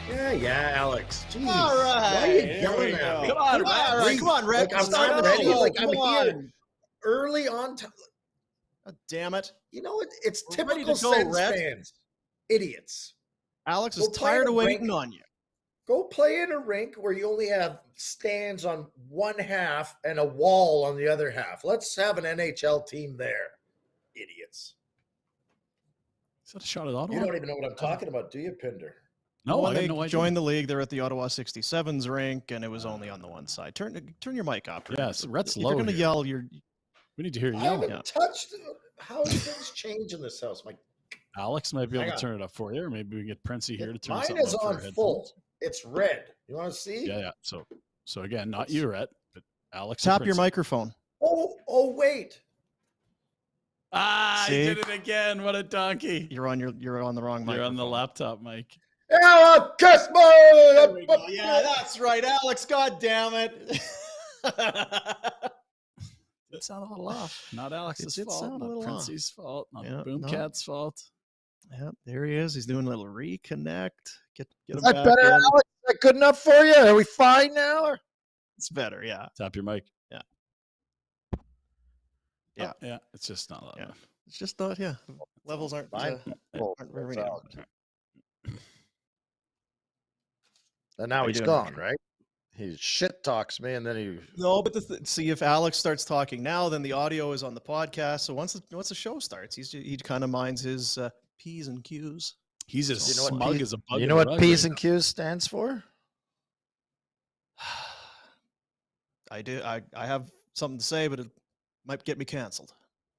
Yeah, Alex. Jeez. All right. Why are you yelling at me? Come on, Rhett. Like, I'm ready. Like, I'm here early on time. God damn it. You know, it's We're typical ready to go, Sens Rhett. fans. Idiots. Alex Go is play tired in of a waiting rink. on you. Go play in a rink where you only have stands on one half and a wall on the other half. Let's have an NHL team there. Idiots. Is that a shot at Ottawa? You don't even know what I'm talking about, do you, Pinder? No, when I they got no idea. joined the league, they're at the Ottawa 67s rink, and it was only on the one side. Turn your mic up. Yes, Rhett's if low you're going to here. yell, We need to hear you I yell. haven't touched. How do things change in this house? Alex might be able Hang to turn it up for you, or maybe we can get Princey here to turn Mine something is up for on our full. headphones. It's red. You want to see? Yeah. So again, not you, Rhett, but Alex. tap your microphone. Oh, wait. Ah, See? I did it again. What a donkey. You're on the wrong mic. You're on the laptop mic. Alex, Yeah, that's right, Alex. God damn it. It sounded a little off. Not Alex's It did fault. sound a Not little Princey's fault. Not Yeah, Boomcat's fault. Yeah, there he is. He's doing a little reconnect. Get him Is that back better, in. Alex? Is that good enough for you? Are we fine now? Or? It's better, yeah. Tap your mic. Yeah. Oh, yeah. It's just not loud enough. It's just not, levels aren't, Fine. aren't very good. And now How he's you doing, gone, right? He shit talks me, and then he. No, but see, if Alex starts talking now, then the audio is on the podcast. So once the show starts, he kind of minds his P's and Q's. He's as You know what smug P- as a bug. You in know a what rug P's right and Q's stands for? I do. I have something to say, but it might get me canceled.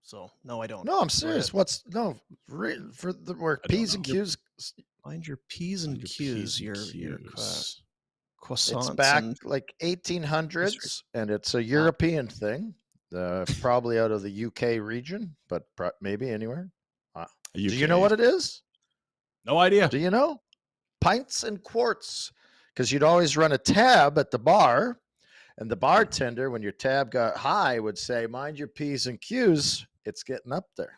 So no, I don't. No, I'm serious. Go ahead. For the where I don't P's and know. Q's? Mind your P's and Your Q's. P's and Your Q's. croissants. It's back and- like 1800s, and it's a European thing, probably out of the UK region, but maybe anywhere. Do you know what it is? No idea. Do you know? Pints and quarts, because you'd always run a tab at the bar, and the bartender, when your tab got high, would say, "Mind your P's and Q's. It's getting up there."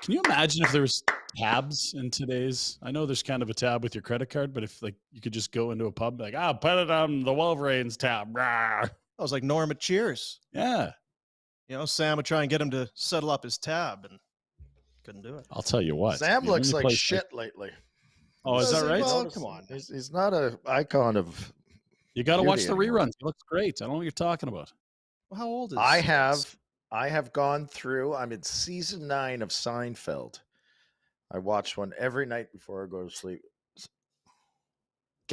Can you imagine if there was tabs in today's? I know there's kind of a tab with your credit card, but if like you could just go into a pub, like, put it on the Wolverines tab. Rawr. I was like Norm at Cheers. Yeah. Sam would try and get him to settle up his tab, and couldn't do it. I'll tell you what. Sam the looks only like place shit lately. Oh, is that right? Well, come on. He's not an icon of. You got to watch the beauty anymore. reruns. He looks great. I don't know what you're talking about. Well, how old is I have gone through. I'm in season 9 of Seinfeld. I watch one every night before I go to sleep.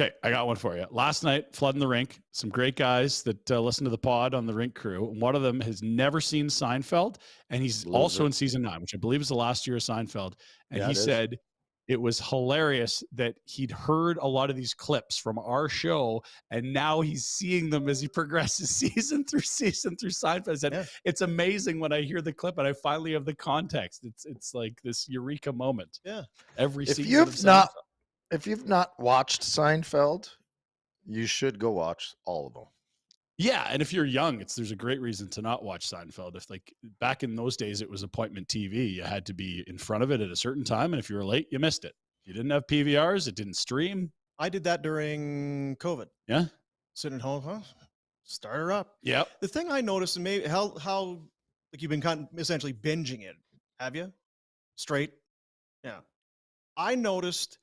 Okay, I got one for you. Last night, flooding the rink. Some great guys that listen to the pod on the rink crew. And one of them has never seen Seinfeld, and he's also in season 9, which I believe is the last year of Seinfeld. And Yeah, he it is. said it was hilarious that he'd heard a lot of these clips from our show, and now he's seeing them as he progresses season through Seinfeld. I said, it's amazing when I hear the clip and I finally have the context. It's like this eureka moment. Yeah. Every If season you've of not Seinfeld. if you've not watched Seinfeld, you should go watch all of them. Yeah, and if you're young, there's a great reason to not watch Seinfeld. If like back in those days, it was appointment TV. You had to be in front of it at a certain time, and if you were late, you missed it. You didn't have PVRs. It didn't stream. I did that during COVID. Yeah, sitting at home, start her up. Yep. The thing I noticed, and maybe how like you've been kind of essentially binging it, have you? Straight, yeah. I noticed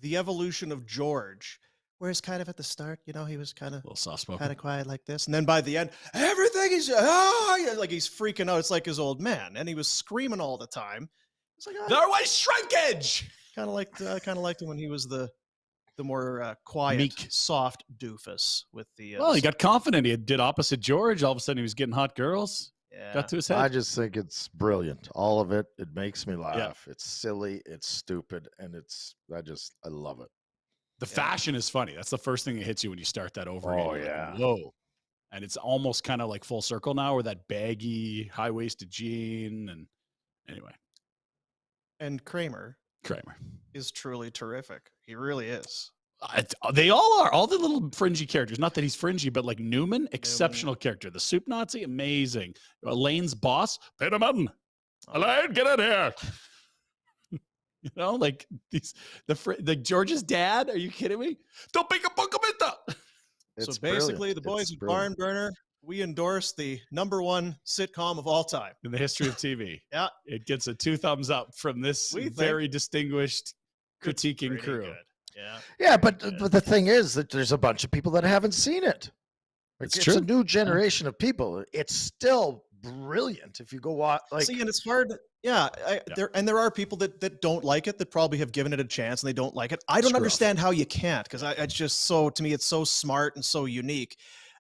the evolution of George. Whereas kind of at the start, you know, he was kind of a little soft spoken, kind of quiet like this. And then by the end, everything is, like he's freaking out. It's like his old man. And he was screaming all the time. It's like, there was shrinkage. Kind of liked him when he was the more quiet, meek, soft doofus with the. Well, he got confident. He did opposite George. All of a sudden, he was getting hot girls. Yeah. Got to his head. I just think it's brilliant. All of it. It makes me laugh. Yeah. It's silly. It's stupid. And I love it. The fashion is funny. That's the first thing that hits you when you start that over. Oh, again. yeah. Like, whoa. And it's almost kind of like full circle now, where that baggy, high-waisted jean. And anyway. And Kramer is truly terrific. He really is. They all are. All the little fringy characters. Not that he's fringy, but like Newman, exceptional character. The soup Nazi, amazing. Elaine's boss, pay the mountain. Elaine, get in here. You know, like the George's dad. Are you kidding me? Don't make a bunkamenta. So basically, the boys of Barn Burner, we endorse the #1 sitcom of all time in the history of TV. Yeah, it gets a 2 thumbs up from this very distinguished critiquing crew. Good. Yeah, but the thing is that there's a bunch of people that haven't seen it. It's true. A new generation of people. It's still brilliant if you go watch. See, and it's hard. There are people that don't like it, that probably have given it a chance and they don't like it. I don't understand how you can't, because it's just to me, it's so smart and so unique.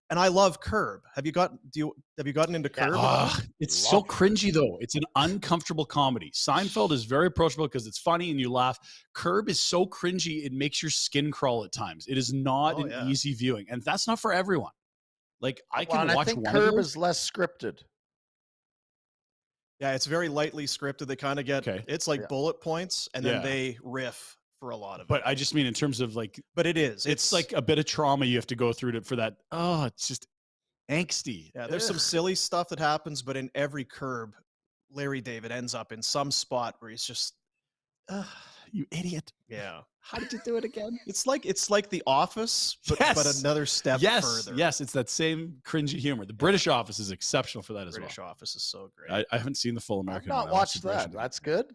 And I love Curb. Have you gotten into Curb? It's so cringy though. It's an uncomfortable comedy. Seinfeld is very approachable because it's funny and you laugh. Curb is so cringy it makes your skin crawl at times. It is not an easy viewing, and that's not for everyone. Like I think Curb is less scripted. Yeah, it's very lightly scripted. They kind of get it's like bullet points, and then they riff for a lot of it. But I just mean in terms of like, but it's like a bit of trauma you have to go through for that. Oh, it's just angsty. Yeah, there's some silly stuff that happens, but in every Curb, Larry David ends up in some spot where he's just, you idiot. Yeah. How did you do it again? It's like The Office, but another step further. Yes, it's that same cringy humor. The British Office is exceptional for that as well. British Office is so great. I haven't seen the full American. I've not watched that. That's good.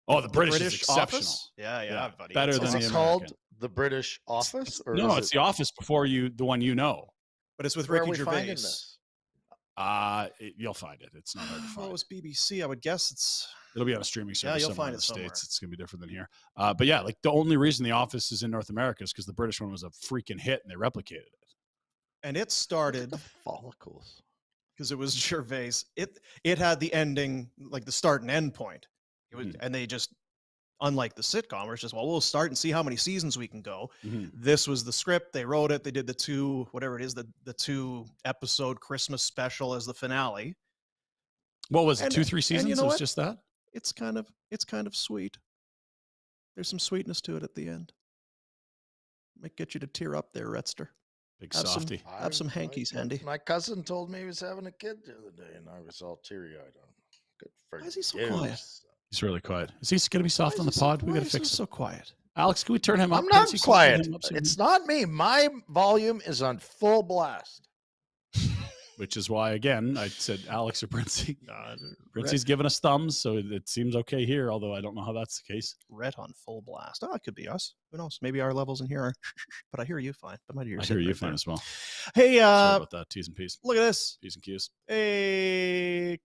Oh, the British is exceptional. Office? Yeah, buddy. Better than the American. It's called The British Office? Or no, it's The Office before the one you know. But it's with Ricky Gervais. You'll find it. It's not hard to find. Well, it was BBC. I would guess it'll be on a streaming service. Yeah, you'll find in it the somewhere. States. It's gonna be different than here. But yeah, like the only reason The Office is in North America is because the British one was a freaking hit and they replicated it. And it started the follicles because it was Gervais. It had the ending, like the start and end point. It was, and they just, unlike the sitcom, where it's just, well, we'll start and see how many seasons we can go. This was the script. They wrote it. They did the 2 episode Christmas special as the finale. What was it? 2-3 seasons? You know it was just that? It's kind of sweet. There's some sweetness to it at the end. Might get you to tear up there, Rhettster. Big softy. Have some hankies handy. My cousin told me he was having a kid the other day, and I was all teary-eyed. Good for Why is he so quiet? He's really quiet. Is he going to be soft on the pod? We got to fix it. So quiet. Alex, can we turn him up? I'm not quiet. It's not me. My volume is on full blast. Which is why, again, I said Alex or Princey. Princey's giving us thumbs, so it seems okay here, although I don't know how that's the case. Rhett on full blast. Oh, it could be us. Who knows? Maybe our levels in here are, but I hear you fine. I hear you fine as well. Hey, sorry about that. T's and P's. Look at this. P's and Q's. Hey,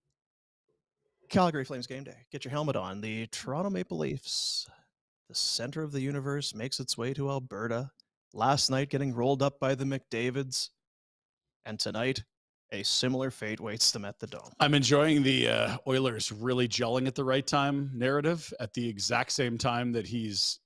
Calgary Flames game day. Get your helmet on. The Toronto Maple Leafs, the center of the universe, makes its way to Alberta. Last night, getting rolled up by the McDavids. And tonight, a similar fate waits them at the Dome. I'm enjoying the Oilers really gelling at the right time narrative at the exact same time that he's,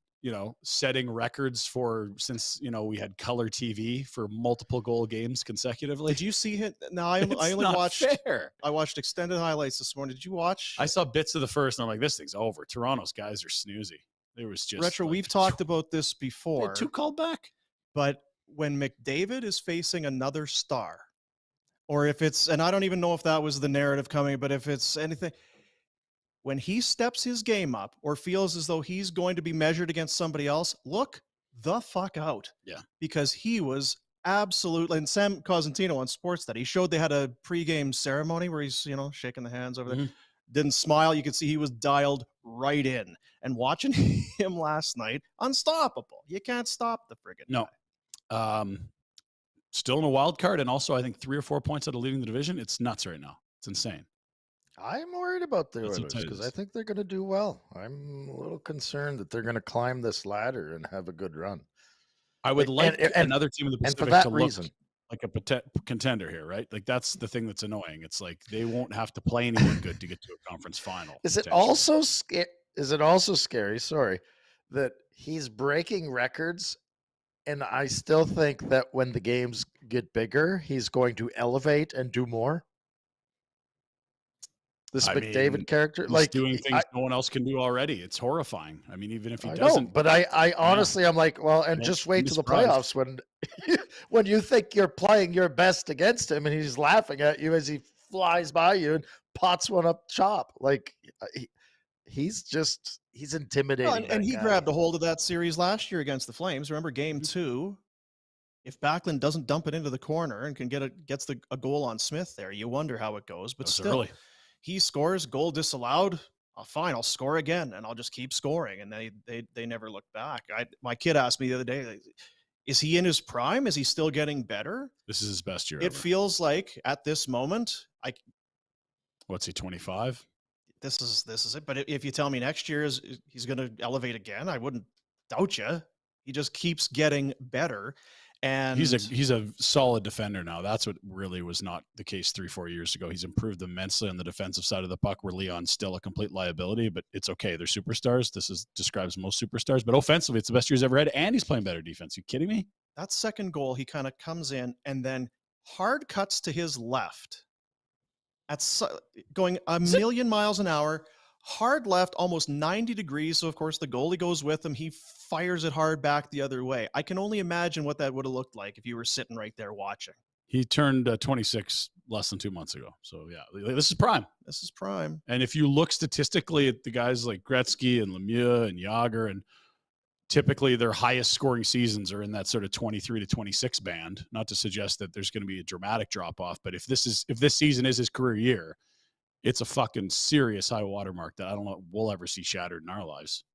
setting records since we had color TV for multiple goal games consecutively. Did you see it? No, I only watched. Fair. I watched extended highlights this morning. Did you watch? I saw bits of the first, and I'm like, this thing's over. Toronto's guys are snoozy. There was just Retro. We've talked about this before. 2 called back, but when McDavid is facing another star, or if it's, and I don't even know if that was the narrative coming, but if it's anything. When he steps his game up or feels as though he's going to be measured against somebody else, look the fuck out. Yeah. Because he was absolutely, and Sam Cosentino on Sportsnet, he showed they had a pregame ceremony where he's, shaking the hands over there. Didn't smile. You could see he was dialed right in. And watching him last night, unstoppable. You can't stop the friggin' guy. Still in a wild card, and also I think 3 or 4 points out of leading the division. It's nuts right now. It's insane. I'm worried about the Oilers because I think they're going to do well. I'm a little concerned that they're going to climb this ladder and have a good run. I would like another team in the Pacific to look like a contender here, right? Like that's the thing that's annoying. It's like they won't have to play anyone good to get to a conference final. Is it also scary? Sorry, that he's breaking records, and I still think that when the games get bigger, he's going to elevate and do more. This McDavid character, like doing things no one else can do already. It's horrifying. I mean, even if he doesn't. But I honestly, I'm like, well, and just wait till the playoffs when you think you're playing your best against him, and he's laughing at you as he flies by you and pots one up chop. Like he's intimidating. Well, and he grabbed a hold of that series last year against the Flames. Remember Game 2? If Backlund doesn't dump it into the corner and gets a goal on Smith there, you wonder how it goes. But still. Early. He scores, goal disallowed. Fine, I'll score again, and I'll just keep scoring. And they never look back. My kid asked me the other day, is he in his prime? Is he still getting better? This is his best year. It feels like at this moment, what's he, 25? This is it. But if you tell me next year he's going to elevate again, I wouldn't doubt you. He just keeps getting better. And he's a solid defender now. That's what really was not the case 3-4 years ago. He's improved immensely on the defensive side of the puck, where Leon's still a complete liability, but it's okay. They're superstars. Describes most superstars, but offensively, it's the best year he's ever had, and he's playing better defense. You kidding me? That second goal, he kind of comes in and then hard cuts to his left. Going a million miles an hour. Hard left, almost 90 degrees. So, of course, the goalie goes with him. He fires it hard back the other way. I can only imagine what that would have looked like if you were sitting right there watching. He turned 26 less than 2 months ago. So, yeah, this is prime. This is prime. And if you look statistically at the guys like Gretzky and Lemieux and Yager, and typically their highest scoring seasons are in that sort of 23 to 26 band. Not to suggest that there's going to be a dramatic drop off, but if this season is his career year, it's a fucking serious high watermark that I don't know we'll ever see shattered in our lives.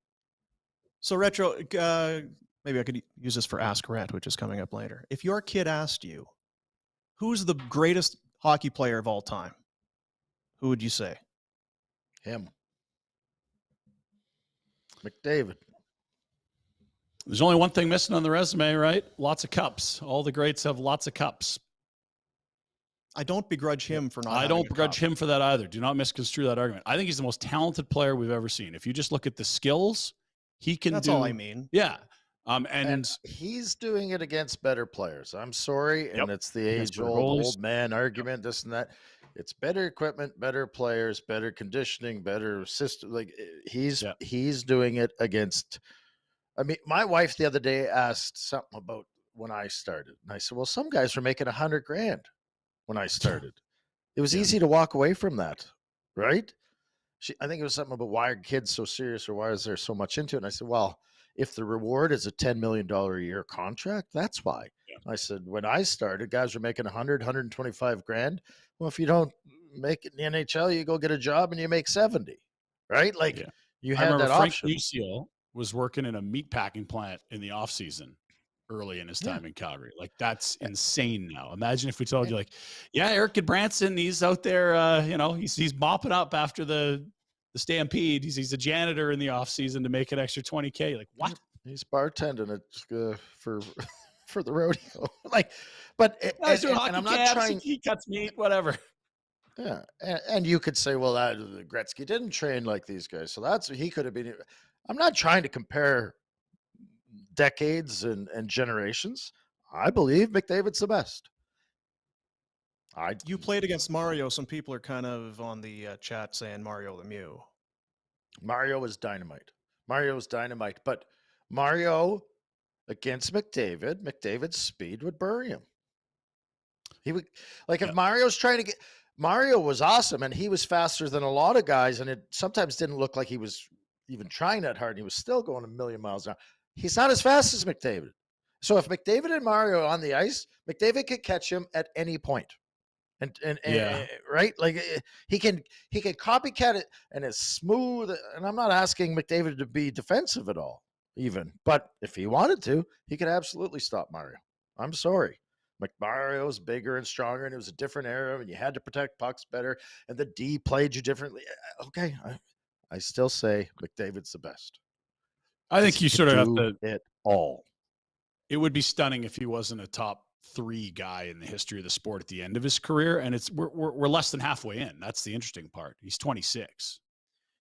So, Retro, maybe I could use this for Ask Rhett, which is coming up later. If your kid asked you, who's the greatest hockey player of all time, who would you say? Him. McDavid. There's only one thing missing on the resume, right? Lots of cups. All the greats have lots of cups. I don't begrudge him for not. I don't begrudge him for that either. Do not misconstrue that argument. I think he's the most talented player we've ever seen. If you just look at the skills, he can. That's all I mean. Yeah, and he's doing it against better players. I'm sorry, and it's the age-old old man argument. This and that. It's better equipment, better players, better conditioning, better system. Like he's doing it against. I mean, my wife the other day asked something about when I started, and I said, "Well, some guys were making $100,000 when I started. It was easy to walk away from that, right?" I think it was something about why are kids so serious, or why is there so much into it? And I said, well, if the reward is a $10 million a year contract, that's why. Yeah. I said, when I started, guys were making 100, 125 grand. Well, if you don't make it in the NHL, you go get a job and you make 70, right? Like you had that Frank option. Seravalli was working in a meat packing plant in the off season early in his time in Calgary. Like that's insane now. Imagine if we told you like, Eric Goodbranson, he's out there, he's mopping up after the Stampede. He's a janitor in the off season to make an extra $20K. Like what? He's bartending it for for the rodeo. Like, but Guys doing hockey and I'm not camps, trying. he cuts meat, whatever. Yeah, and you could say, well, Gretzky didn't train like these guys, so he could have been. I'm not trying to compare decades and generations. I believe McDavid's the best. You played against Mario. Some people are kind of on the chat saying Mario Lemieux. Mario was dynamite. But Mario against McDavid's speed would bury him. He would, like, if Mario's trying to get, Mario was awesome and he was faster than a lot of guys, and it sometimes didn't look like he was even trying that hard. And he was still going a million miles an hour. He's not as fast as McDavid. So if McDavid and Mario are on the ice, McDavid could catch him at any point. And right, like he can copycat it, and it's smooth. And I'm not asking McDavid to be defensive at all, even, but if he wanted to, he could absolutely stop Mario. I'm sorry, Mario's bigger and stronger, and it was a different era, and you had to protect pucks better, and the D played you differently. Okay, I still say McDavid's the best. I think you sort of have to it all. It would be stunning if he wasn't a top 3 guy in the history of the sport at the end of his career, and we're less than halfway in. That's the interesting part. He's 26.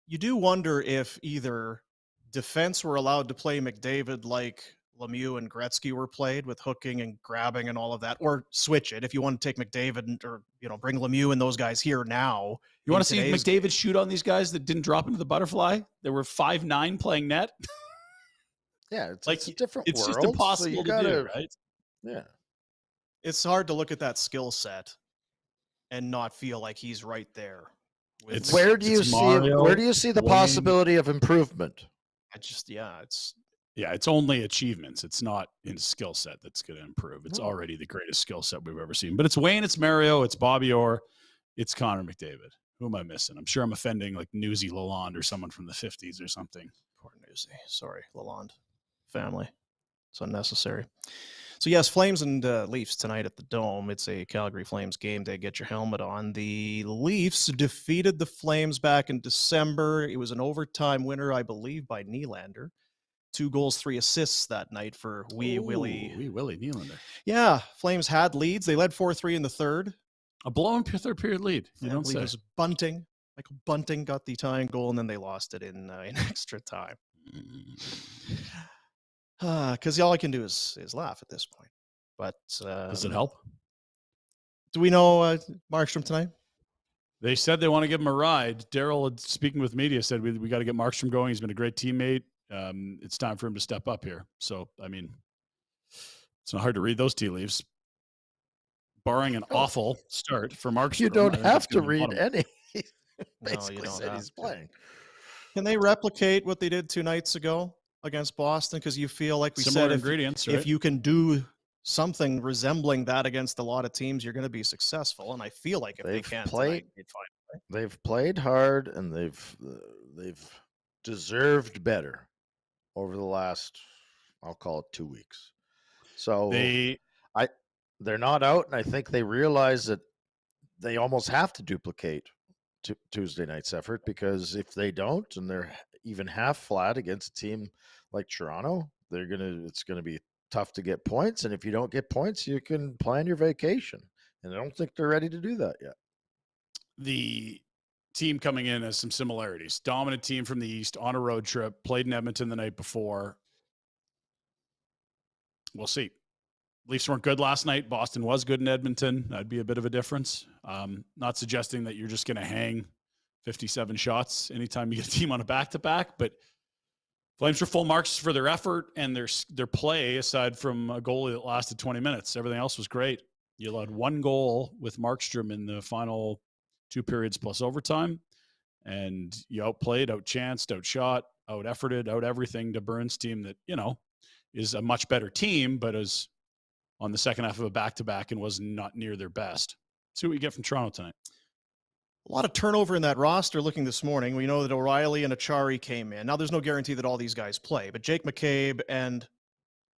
You do wonder if either defense were allowed to play McDavid like Lemieux and Gretzky were played, with hooking and grabbing and all of that, or switch it if you want to take McDavid or bring Lemieux and those guys here now. You want to see McDavid shoot on these guys that didn't drop into the butterfly? They were 5'9" playing net. Yeah, it's a different world. It's just impossible to do, right? Yeah. It's hard to look at that skill set and not feel like he's right there. Where do you see the possibility of improvement? It's only achievements. It's not in skill set that's going to improve. It's already the greatest skill set we've ever seen. But it's Wayne, it's Mario, it's Bobby Orr, it's Connor McDavid. Who am I missing? I'm sure I'm offending like Newsy Lalonde or someone from the 50s or something. Poor Newsy. Sorry, Lalonde family. It's unnecessary. So yes, Flames and Leafs tonight at the Dome. It's a Calgary Flames game day. Get your helmet on. The Leafs defeated the Flames back in December. It was an overtime winner, I believe, by Nylander. 2 goals, 3 assists that night for Willie Nylander. Yeah, Flames had leads. They led 4-3 in the third. A blown third period lead. You don't say. It was Bunting. Michael Bunting got the tying goal, and then they lost it in extra time. Because all I can do is laugh at this point. But does it help? Do we know Markstrom tonight? They said they want to give him a ride. Daryl, speaking with media, said we got to get Markstrom going. He's been a great teammate. It's time for him to step up here. So, I mean, it's not hard to read those tea leaves. Barring an awful start for Markstrom. You don't have to read any. Basically no, said he's playing. Can they replicate what they did 2 nights ago against Boston? Because you feel like Similar ingredients, right? If you can do something resembling that against a lot of teams, you're going to be successful. And I feel like if they can tonight, they'd find a way. They've played hard, and they've deserved better over the last, I'll call it 2 weeks. So they're not out, and I think they realize that they almost have to duplicate Tuesday night's effort, because if they don't, and they're even half flat against a team like Toronto, it's gonna be tough to get points. And if you don't get points, you can plan your vacation. And I don't think they're ready to do that yet. The team coming in has some similarities. Dominant team from the East on a road trip, played in Edmonton the night before. We'll see. Leafs weren't good last night. Boston was good in Edmonton. That'd be a bit of a difference. Not suggesting that you're just going to hang 57 shots anytime you get a team on a back-to-back, but Flames were full marks for their effort and their play, aside from a goalie that lasted 20 minutes. Everything else was great. You allowed 1 goal with Markstrom in the final 2 periods plus overtime, and you outplayed, outchanced, outshot, out-efforted, out-everything to Burns' team that, is a much better team, but is on the second half of a back-to-back and was not near their best. See what you get from Toronto tonight. A lot of turnover in that roster looking this morning. We know that O'Reilly and Achari came in. Now, there's no guarantee that all these guys play, but Jake McCabe and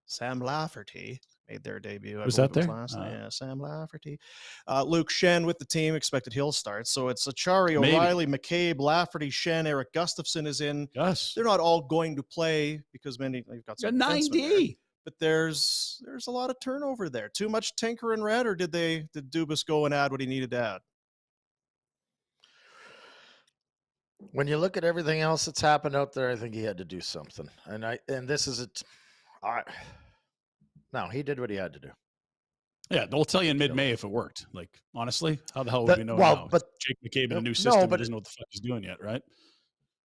Sam Lafferty made their debut. Was that there? Yeah, Sam Lafferty. Luke Shen with the team, expected he'll start. So it's Achari, O'Reilly, McCabe, Lafferty, Shen, Eric Gustafsson is in. Yes. They're not all going to play because they've got some 90. but there's a lot of turnover there. Too much tinker and Rhett, or did Dubas go and add what he needed to add? When you look at everything else that's happened out there, I think he had to do something. And this is no, he did what he had to do. Yeah, they'll tell you in mid-May if it worked. Like, honestly, how the hell would we know now? But Jake McCabe in a new system doesn't know what the fuck he's doing yet, right?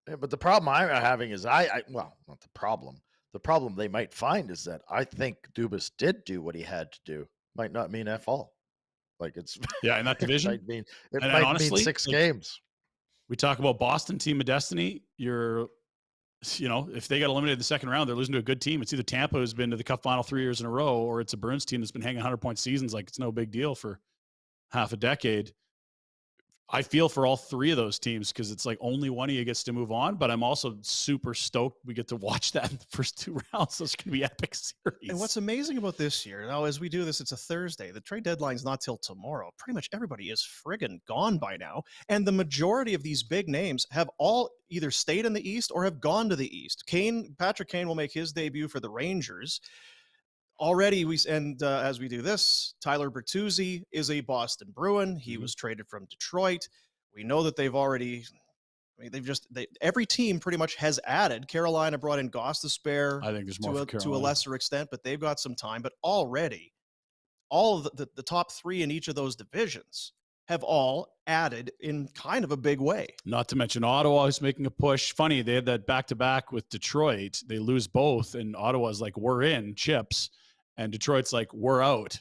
But the problem I'm having is well, not the problem. The problem they might find is that I think Dubas did do what he had to do. Might not mean F all. Like it's in that division. it might honestly, mean 6 games. We talk about Boston, team of destiny. If they got eliminated in the second round, they're losing to a good team. It's either Tampa, who's been to the Cup final 3 years in a row, or it's a Bruins team that's been hanging 100-point seasons like it's no big deal for half a decade. I feel for all 3 of those teams because it's like only one of you gets to move on, but I'm also super stoked we get to watch that in the first 2 rounds. So it's going to be epic series. And what's amazing about this year, now as we do this, it's a Thursday. The trade deadline's not till tomorrow. Pretty much everybody is friggin' gone by now. And the majority of these big names have all either stayed in the East or have gone to the East. Patrick Kane will make his debut for the Rangers. Already, as we do this, Tyler Bertuzzi is a Boston Bruin. He was traded from Detroit. We know that every team pretty much has added. Carolina brought in Gustafsson. I think there's more to a lesser extent, but they've got some time. But already, all of the top 3 in each of those divisions have all added in kind of a big way. Not to mention Ottawa is making a push. Funny, they had that back-to-back with Detroit. They lose both, and Ottawa's like, we're in, chips. And Detroit's like, we're out.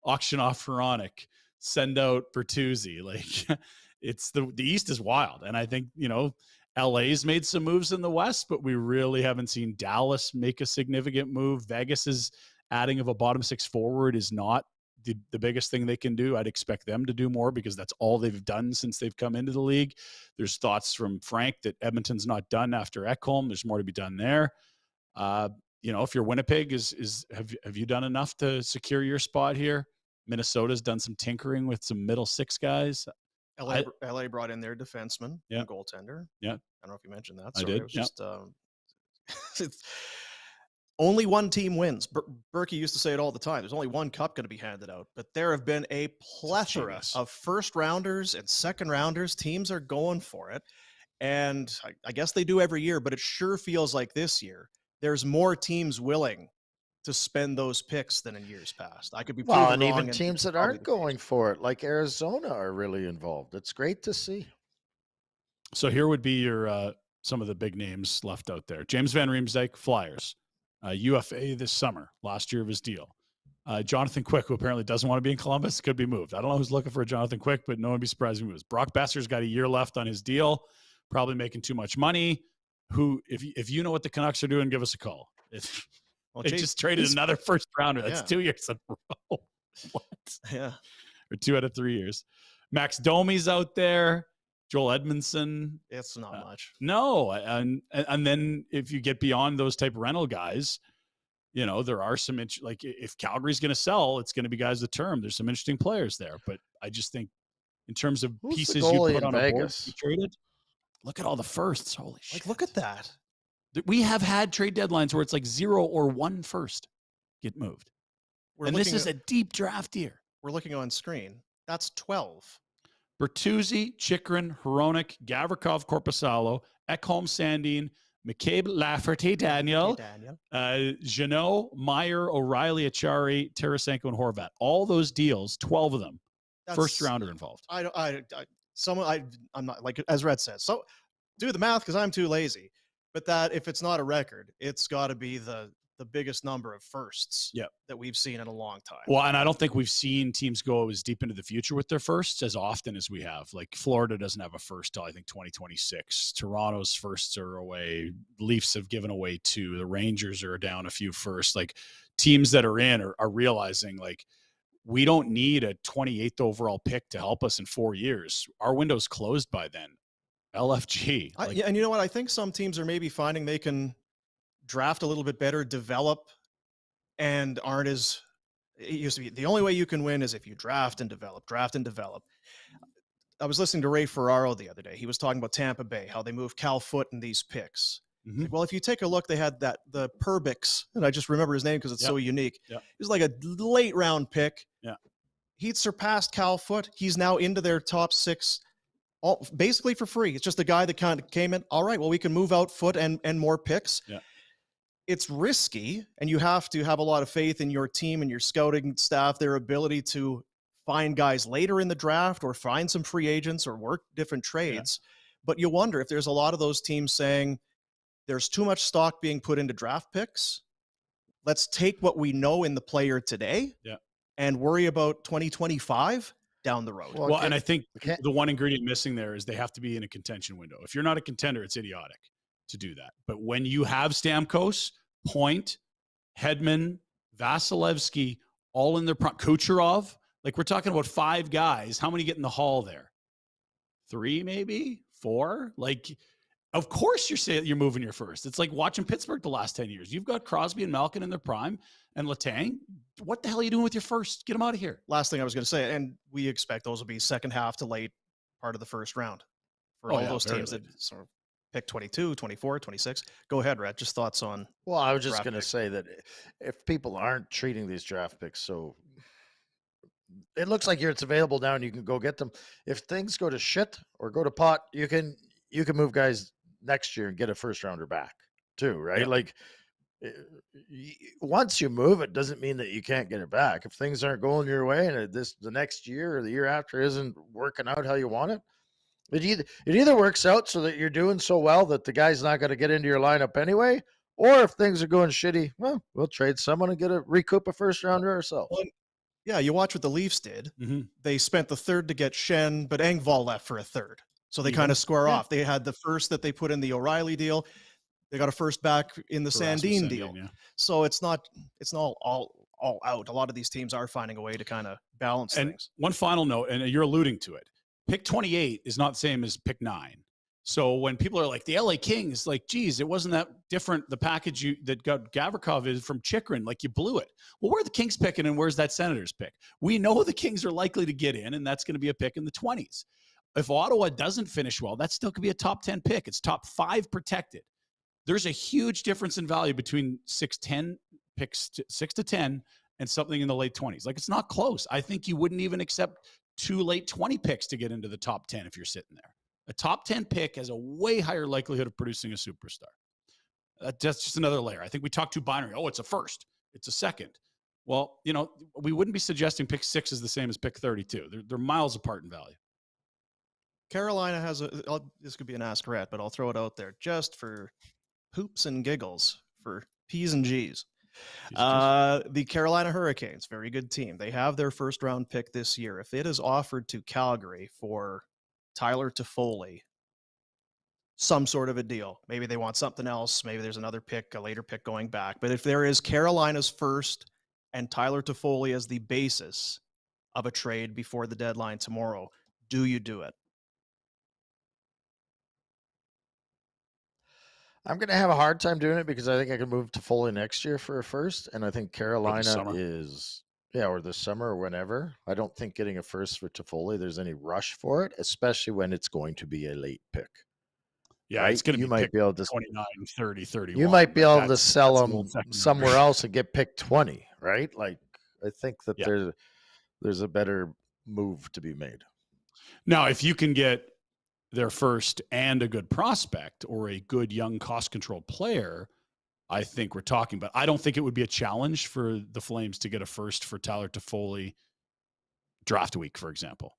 Auction off Hronek. Send out Bertuzzi. Like, it's the East is wild. And I think, LA's made some moves in the West, but we really haven't seen Dallas make a significant move. Vegas's adding of a bottom 6 forward is not the biggest thing they can do. I'd expect them to do more because that's all they've done since they've come into the league. There's thoughts from Frank that Edmonton's not done after Ekholm. There's more to be done there. If you're Winnipeg, have you done enough to secure your spot here? Minnesota's done some tinkering with some middle 6 guys. LA brought in their defenseman, and goaltender. Yeah. I don't know if you mentioned that. I did. It was just only one team wins. Berkey used to say it all the time. There's only one cup going to be handed out, but there have been a plethora of first rounders and second rounders. Teams are going for it. And I guess they do every year, but it sure feels like this year there's more teams willing to spend those picks than in years past. I could be proven and wrong, even teams that aren't going for it, like Arizona, are really involved. It's great to see. So here would be your some of the big names left out there. James Van Riemsdyk, Flyers. UFA this summer, last year of his deal. Jonathan Quick, who apparently doesn't want to be in Columbus, could be moved. I don't know who's looking for a Jonathan Quick, but no one would be surprised if he moves. Brock Besser's got a year left on his deal, probably making too much money. If you know what the Canucks are doing, give us a call. They just traded another first rounder. That's 2 years in a row. What? Yeah. Or 2 out of 3 years. Max Domi's out there. Joel Edmondson. It's not much. No. And then if you get beyond those type of rental guys, there are some, like if Calgary's going to sell, it's going to be guys with term. There's some interesting players there. But I just think in terms of pieces you put on a board you traded, look at all the firsts. Holy shit. Look at that. We have had trade deadlines where it's like 0 or 1 first get moved. This is a deep draft year. We're looking on screen. That's 12. Bertuzzi, Chychrun, Hronek, Gavrikov, Korpisalo, Ekholm, Sandin, McCabe, Lafferty, Daniel, Jeannot, Meyer, O'Reilly, Achari, Tarasenko, and Horvat. All those deals, 12 of them, first rounder involved. I'm not, like as Rhett says. So do the math because I'm too lazy. But that if it's not a record, it's got to be the biggest number of firsts that we've seen in a long time. Well, and I don't think we've seen teams go as deep into the future with their firsts as often as we have. Like Florida doesn't have a first till I think 2026. Toronto's firsts are away. Leafs have given away 2. The Rangers are down a few firsts. Like teams that are in are realizing like we don't need a 28th overall pick to help us in 4 years. Our window's closed by then. LFG. And you know what? I think some teams are maybe finding they can draft a little bit better, develop, and aren't as it used to be. The only way you can win is if you draft and develop. I was listening to Ray Ferraro the other day. He was talking about Tampa Bay, how they moved Cal Foote in these picks. Mhm. Like, well, if you take a look, they had the Perbix, and I just remember his name because it's so unique. Yep. He was like a late round pick. Yeah. He'd surpassed Cal Foote. He's now into their top 6, all basically for free. It's just a guy that kind of came in. All right, well, we can move out Foote and more picks. Yeah. It's risky, and you have to have a lot of faith in your team and your scouting staff, their ability to find guys later in the draft or find some free agents or work different trades. But you wonder if there's a lot of those teams saying there's too much stock being put into draft picks. Let's take what we know in the player today and worry about 2025 down the road. Well, and I think the one ingredient missing there is they have to be in a contention window. If you're not a contender, it's idiotic to do that. But when you have Stamkos, Point, Hedman, Vasilevsky, all in their Kucherov, like we're talking about 5 guys. How many get in the hall there? 3, maybe 4. Like, of course you're moving your first. It's like watching Pittsburgh the last 10 years. You've got Crosby and Malkin in their prime and Letang. What the hell are you doing with your first? Get them out of here. Last thing I was going to say, and we expect those will be second half to late part of the first round for all those teams that sort of pick 22, 24, 26. Go ahead, Rhett. Just thoughts on. Well, I was just going to say that if people aren't treating these draft picks so, it looks like it's available now and you can go get them. If things go to shit or go to pot, you can move guys next year and get a first rounder back too, right? Like once you move it doesn't mean that you can't get it back. If things aren't going your way and the next year or the year after isn't working out how you want it, it either works out so that you're doing so well that the guy's not going to get into your lineup anyway, or if things are going shitty, well, we'll trade someone and recoup a first rounder ourselves. Well, yeah, you watch what the Leafs did. Mm-hmm. They spent the third to get Shen, but Engvall left for a third. So they kind of square off. They had the first that they put in the O'Reilly deal. They got a first back in the Sandin deal. Yeah. So it's not all out. A lot of these teams are finding a way to kind of balance things. One final note, and you're alluding to it. Pick 28 is not the same as pick 9. So when people are like the LA Kings, like, geez, it wasn't that different. The package that got Gavrikov is from Chychrun, like you blew it. Well, where are the Kings picking and where's that Senators pick? We know the Kings are likely to get in, and that's going to be a pick in the 20s. If Ottawa doesn't finish well, that still could be a top 10 pick. It's top 5 protected. There's a huge difference in value between 6 to 10 and something in the late 20s. Like, it's not close. I think you wouldn't even accept 2 late 20 picks to get into the top 10 if you're sitting there. A top 10 pick has a way higher likelihood of producing a superstar. That's just another layer. I think we talk too binary. Oh, it's a first. It's a second. Well, we wouldn't be suggesting pick 6 is the same as pick 32. They're miles apart in value. Carolina has this could be an Ask Rhett, but I'll throw it out there just for hoops and giggles, for P's and G's. The Carolina Hurricanes, very good team. They have their first round pick this year. If it is offered to Calgary for Tyler Toffoli, some sort of a deal, maybe they want something else. Maybe there's another pick, a later pick going back. But if there is Carolina's first and Tyler Toffoli as the basis of a trade before the deadline tomorrow, do you do it? I'm going to have a hard time doing it because I think I can move Toffoli next year for a first. And I think Carolina is, or this summer or whenever. I don't think getting a first for Toffoli, there's any rush for it, especially when it's going to be a late pick. Yeah, right? It's going to be might be able to 29, 30, 31. You might be able to sell them somewhere else and get pick 20, right? Like, I think that there's a better move to be made. Now, if you can get their first and a good prospect or a good young cost-controlled player, I think we're talking. But I don't think it would be a challenge for the Flames to get a first for Tyler Toffoli draft week, for example.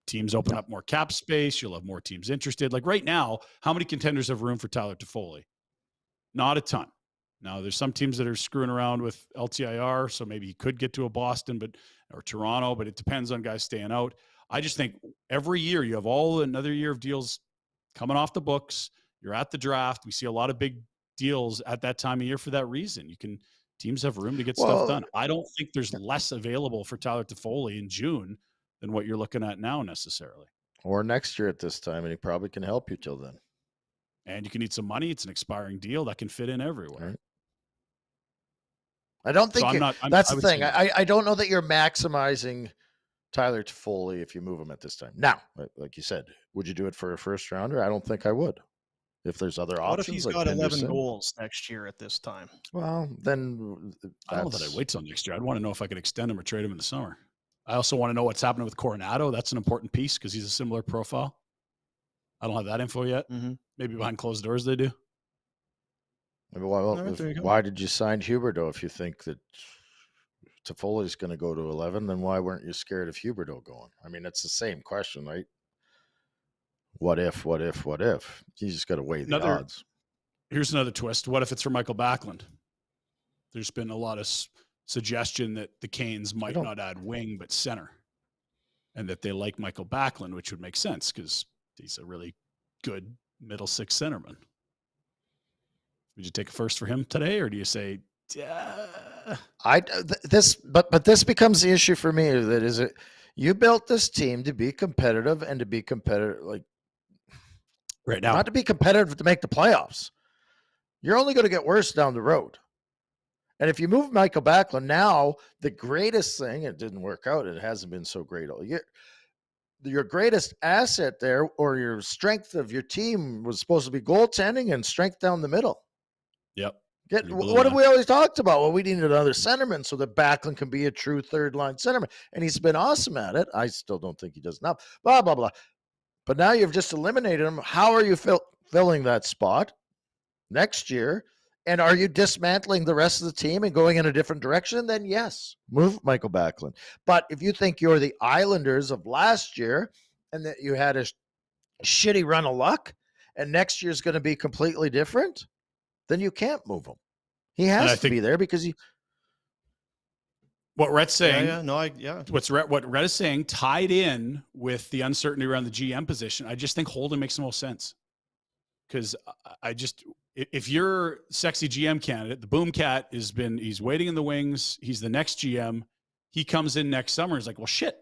Teams open up more cap space. You'll have more teams interested. Like right now, how many contenders have room for Tyler Toffoli? Not a ton. Now, there's some teams that are screwing around with LTIR, so maybe he could get to a Boston or Toronto, but it depends on guys staying out. I just think every year you have another year of deals coming off the books. You're at the draft. We see a lot of big deals at that time of year for that reason. Teams have room to get stuff done. I don't think there's less available for Tyler Toffoli in June than what you're looking at now necessarily. Or next year at this time, and he probably can help you till then. And you can need some money. It's an expiring deal that can fit in everywhere. Right. I don't think that's the thing. I don't know that you're maximizing Tyler Toffoli if you move him at this time. Now, like you said, would you do it for a first rounder? I don't think I would. if there's other What if options. he's like got Pinder 11 said. goals next year at this time? Well, then I don't know that I'd wait till next year. I'd want to know if I could extend him or trade him in the summer. I also want to know what's happening with Coronado. That's an important piece because he's a similar profile. I don't have that info yet. Mm-hmm. Maybe behind closed doors they do. Well, Right, why did you sign Huberdeau if you think that Toffoli's going to go to 11? Then why weren't you scared of Huberdeau going? I mean, it's the same question, right? What if? You just got to weigh the odds. Here's another twist. What if it's for Michael Backlund? There's been a lot of suggestion that the Canes might not add wing but center, and that they like Michael Backlund, which would make sense because he's a really good middle six centerman. Would you take a first for him today, or do you say, this becomes the issue for me. That is it. You built this team to be competitive and to be competitive, like right now, not to be competitive to make the playoffs. You're only going to get worse down the road. And if you move Michael Backlund now, the greatest thing, it didn't work out. It hasn't been so great all year. Your greatest asset there, or your strength of your team, was supposed to be goaltending and strength down the middle. Yep. What have we always talked about? Well, we need another centerman so that Backlund can be a true third line centerman. And he's been awesome at it. I still don't think he does enough. Blah, blah, blah. But now you've just eliminated him. How are you filling that spot next year? And are you dismantling the rest of the team and going in a different direction? Then yes, move Michael Backlund. But if you think you're the Islanders of last year and that you had a shitty run of luck and next year's going to be completely different, then you can't move him. He has to be there because he. What Rhett's saying, what Rhett is saying, tied in with the uncertainty around the GM position. I just think Holden makes the most sense because if you're sexy GM candidate, the Boom Cat he's waiting in the wings. He's the next GM. He comes in next summer. He's like, well, shit,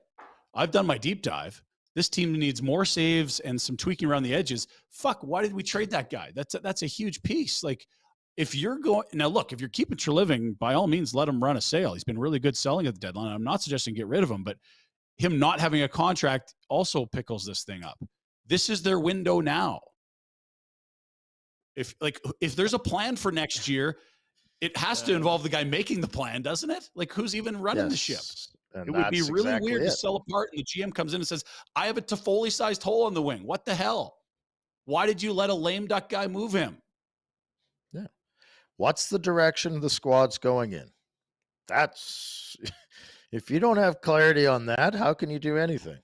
I've done my deep dive. This team needs more saves and some tweaking around the edges. Fuck, why did we trade that guy? That's a huge piece. Like, if you're going now, look, if you're keeping Treliving, by all means, let him run a sale. He's been really good selling at the deadline. I'm not suggesting get rid of him, but him not having a contract also pickles this thing up. This is their window now. If there's a plan for next year, it has to involve the guy making the plan, doesn't it? Like, who's even running the ship? And it would be really exactly weird to sell apart and the GM comes in and says, I have a Toffoli-sized hole in the wing. What the hell? Why did you let a lame duck guy move him? Yeah. What's the direction the squad's going in? That's if you don't have clarity on that, how can you do anything?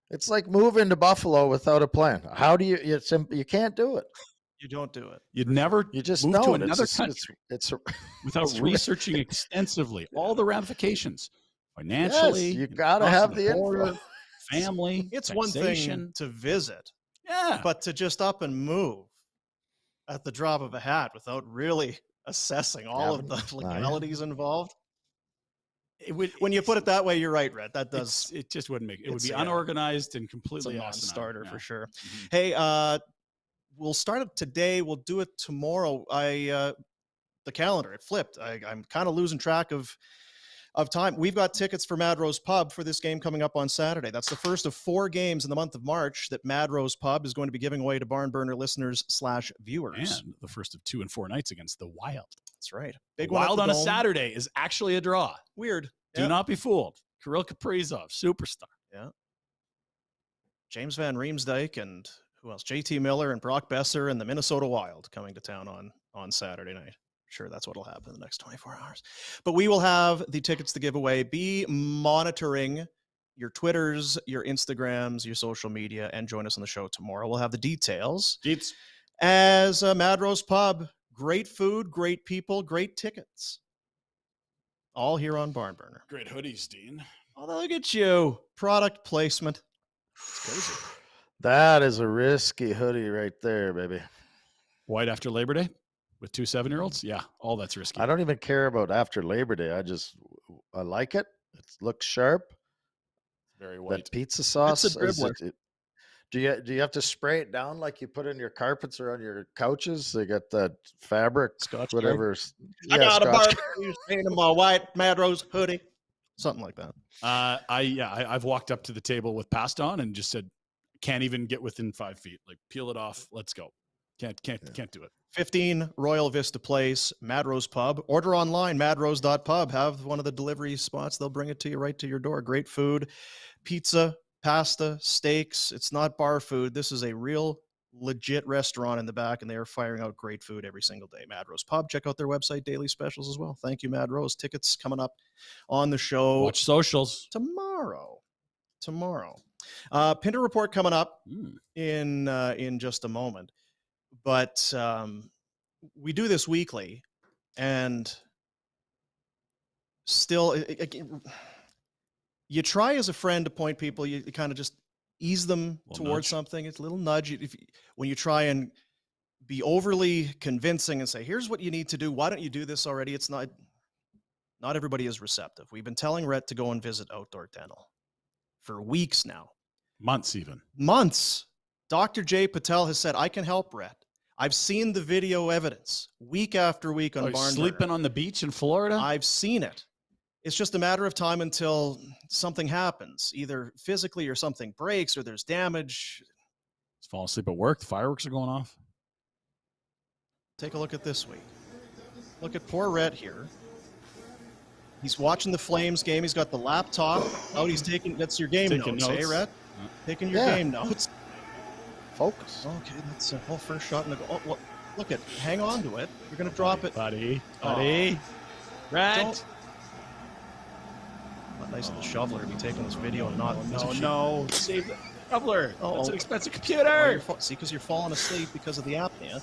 It's like moving to Buffalo without a plan. How do you can't do it. You don't do it. You just move to another country without researching extensively all the ramifications financially. Yes, you got to have the info. Family. It's one thing to visit, but to just up and move at the drop of a hat without really assessing all of the legalities involved. When you put it that way, you're right, Rhett. That does. It just wouldn't make it. It would be unorganized and completely a non-starter for sure. Mm-hmm. Hey, we'll start it today. We'll do it tomorrow. The calendar, it flipped. I'm kind of losing track of time. We've got tickets for Mad Rose Pub for this game coming up on Saturday. That's the first of 4 games in the month of March that Mad Rose Pub is going to be giving away to Barn Burner listeners /viewers. And the first of 2 and 4 nights against the Wild. That's right. Big Wild on a Saturday is actually a draw. Weird. Do not be fooled. Kirill Kaprizov, superstar. Yeah. James Van Riemsdyk and who else? JT Miller and Brock Besser and the Minnesota Wild coming to town on Saturday night. Sure, that's what will happen in the next 24 hours. But we will have the tickets to give away. Be monitoring your Twitters, your Instagrams, your social media, and join us on the show tomorrow. We'll have the details. As Mad Rose Pub, great food, great people, great tickets. All here on Barn Burner. Great hoodies, Dean. Oh, look at you. Product placement. It's crazy. That is a risky hoodie right there, baby. White after Labor Day with 2 7-year-olds? Yeah, all that's risky. I don't even care about after Labor Day. I like it. It looks sharp. Very white. That pizza sauce. It's a dribbler. Do you have to spray it down like you put in your carpets or on your couches? They got that fabric, Scotch whatever. I got a barbecue stain in my white Mad Rose hoodie. Something like that. I've walked up to the table with passed on and just said, can't even get within 5 feet. Like, peel it off. Let's go. Can't do it. 15 Royal Vista Place, Mad Rose Pub. Order online, madrose.pub. Have one of the delivery spots. They'll bring it to you right to your door. Great food, pizza, pasta, steaks. It's not bar food. This is a real legit restaurant in the back, and they are firing out great food every single day. Mad Rose Pub. Check out their website, daily specials as well. Thank you, Mad Rose. Tickets coming up on the show. Watch socials. Tomorrow. Pinder report coming up in just a moment. But we do this weekly, and still, you try as a friend to point people, you kind of just ease them towards something. It's a little nudge. When you try and be overly convincing and say, here's what you need to do, why don't you do this already? It's not everybody is receptive. We've been telling Rhett to go and visit Outdoor Dental for weeks now. Months even. Months. Dr. J. Patel has said, I can help Rhett. I've seen the video evidence week after week on Barn sleeping Burner. on the beach in Florida? I've seen it. It's just a matter of time until something happens, either physically or something breaks or there's damage. He's falling asleep at work. The fireworks are going off. Take a look at this week. Look at poor Rhett here. He's watching the Flames game. He's got the laptop out. He's that's your game notes, eh, Rhett? Taking your game notes. Focus. Okay, that's a first shot in the goal. Oh, well, look at, hang on to it. You're going to drop it. Buddy. Rhett. Not nice of the shoveler to be taking this video and not. No. Save the shoveler. That's an expensive computer. See, because you're falling asleep because of the apnea.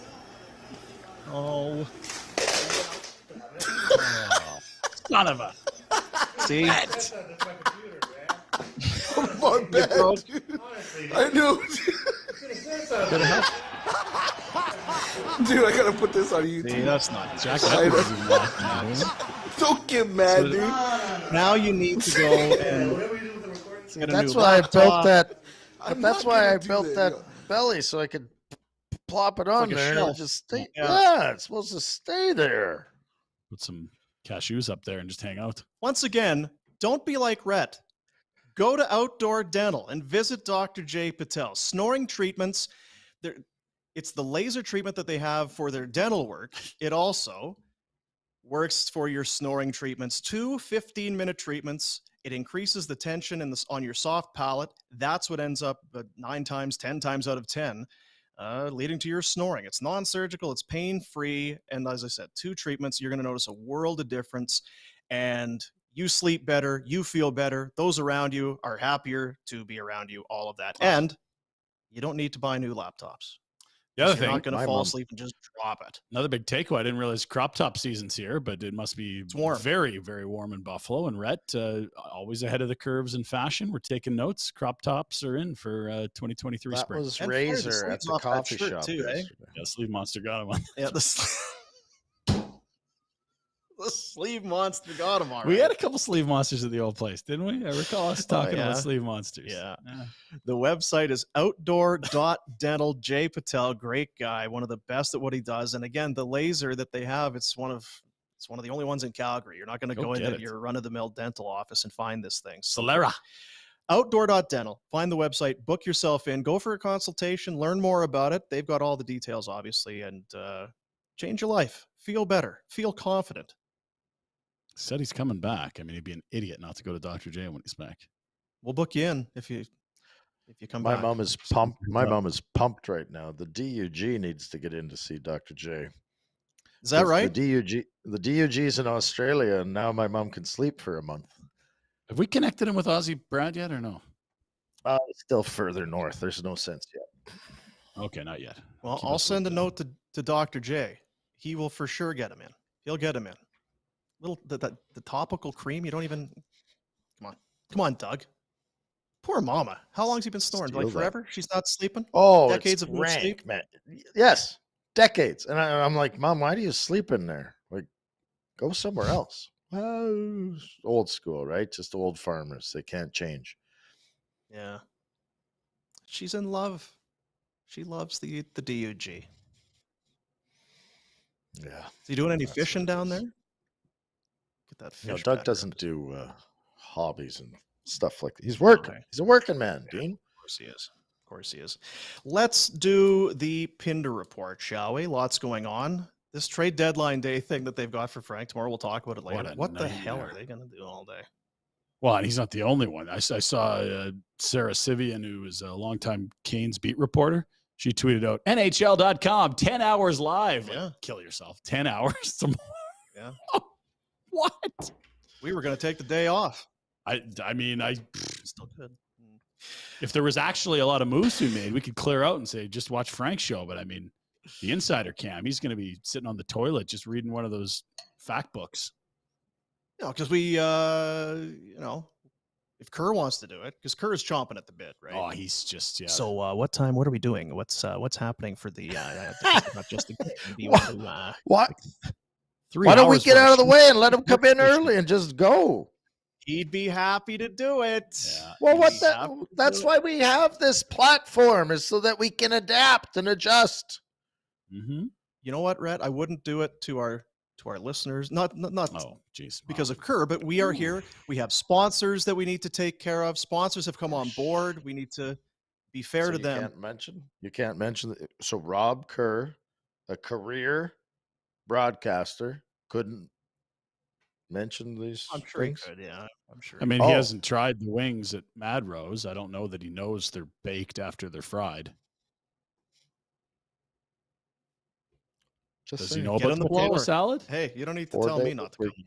Oh. Son of a. See? My bad, dude. I knew. Dude, I gotta put this on YouTube. See, that's not Jack. Don't get mad, dude. Now you need to go and. That's why I built that. That's why I built that belly so I could plop it on like there and it'll just stay. Yeah. It's supposed to stay there. Put some cashews up there and just hang out. Once again, don't be like Rhett. Go to Outdoor Dental and visit Dr. J. Patel. Snoring treatments. It's the laser treatment that they have for their dental work. It also works for your snoring treatments. 2 15-minute treatments. It increases the tension on your soft palate. That's what ends up 9 times, 10 times out of 10, leading to your snoring. It's non-surgical. It's pain-free. And as I said, 2 treatments. You're going to notice a world of difference. And you sleep better, you feel better, those around you are happier to be around you, all of that. And you don't need to buy new laptops. The other thing, you're not going to fall asleep and just drop it. Another big takeaway, I didn't realize crop top season's here, but it must be warm. Very, very warm in Buffalo. And Rhett, always ahead of the curves in fashion. We're taking notes. Crop tops are in for 2023 spring. That was Razor at the coffee shop too, eh? Yeah, Sleeve Monster got him on. Yeah, the Sleeve Monster got him already. We had a couple Sleeve Monsters at the old place, didn't we? I recall us talking about Sleeve Monsters. Yeah. The website is outdoor.dental. Jay Patel, great guy, one of the best at what he does. And again, the laser that they have, it's one of the only ones in Calgary. You're not going to go into your run-of-the-mill dental office and find this thing. Solera. Outdoor.dental. Find the website, book yourself in, go for a consultation, learn more about it. They've got all the details, obviously, and change your life. Feel better. Feel confident. Said he's coming back. I mean, he'd be an idiot not to go to Dr. J when he's back. We'll book you in if you come back. My mom is pumped. My mom is pumped right now. The DUG needs to get in to see Dr. J. Is that right? The DUG's in Australia, and now my mom can sleep for a month. Have we connected him with Aussie Brad yet or no? Still further north. There's no sense yet. Okay, not yet. Well, I'll send a note to Dr. J. He will for sure get him in. He'll get him in. The topical cream. You don't even. Come on, Doug. Poor mama. How long has he been snoring? Like forever? She's not sleeping? Oh, decades of no sleep, man. Yes, decades. And I'm like, Mom, why do you sleep in there? Like, go somewhere else. Well, old school, right? Just old farmers. They can't change. Yeah. She's in love. She loves the DUG. Yeah. Is he doing any fishing down there? Get that fish. No, Doug doesn't do hobbies and stuff like that. He's working. Okay. He's a working man, Dean. Of course he is. Of course he is. Let's do the Pinder report, shall we? Lots going on. This trade deadline day thing that they've got for Frank tomorrow, we'll talk about it later. What the hell are they going to do all day? Well, and he's not the only one. I saw Sarah Sivian, who is a longtime Canes beat reporter. She tweeted out, NHL.com, 10 hours live. Yeah. Like, kill yourself. 10 hours tomorrow. Yeah. What? We were going to take the day off. I mean, Still could. if there was actually a lot of moves we made, we could clear out and say, just watch Frank's show. But I mean, the insider cam, he's going to be sitting on the toilet just reading one of those fact books. No, because we, if Kerr wants to do it, because Kerr is chomping at the bit, right? Oh, he's just, yeah. So what time? What are we doing? What's happening for the not just the game? What? 3 Why don't we hours get for out a of the shoot? way and let him come in early and just go? He'd be happy to do it. Yeah. Well, He'd be happy to that's do why we have this platform, is so that we can adapt and adjust. Mm-hmm. You know what, Rhett? I wouldn't do it to our listeners. Not Oh, jeez. because of Kerr, but we are here. We have sponsors that we need to take care of. Sponsors have come on board. We need to be fair So to them. You can't mention. So Rob Kerr, a career broadcaster, couldn't mention these I'm sure he things? could. Yeah, I'm sure. I mean, Oh. he hasn't tried the wings at Mad Rose. I don't know that he knows they're baked after they're fried. Just Does he saying. know Get about in the the potato blower. salad? Hey, you don't need to 4 tell day me not to work come week.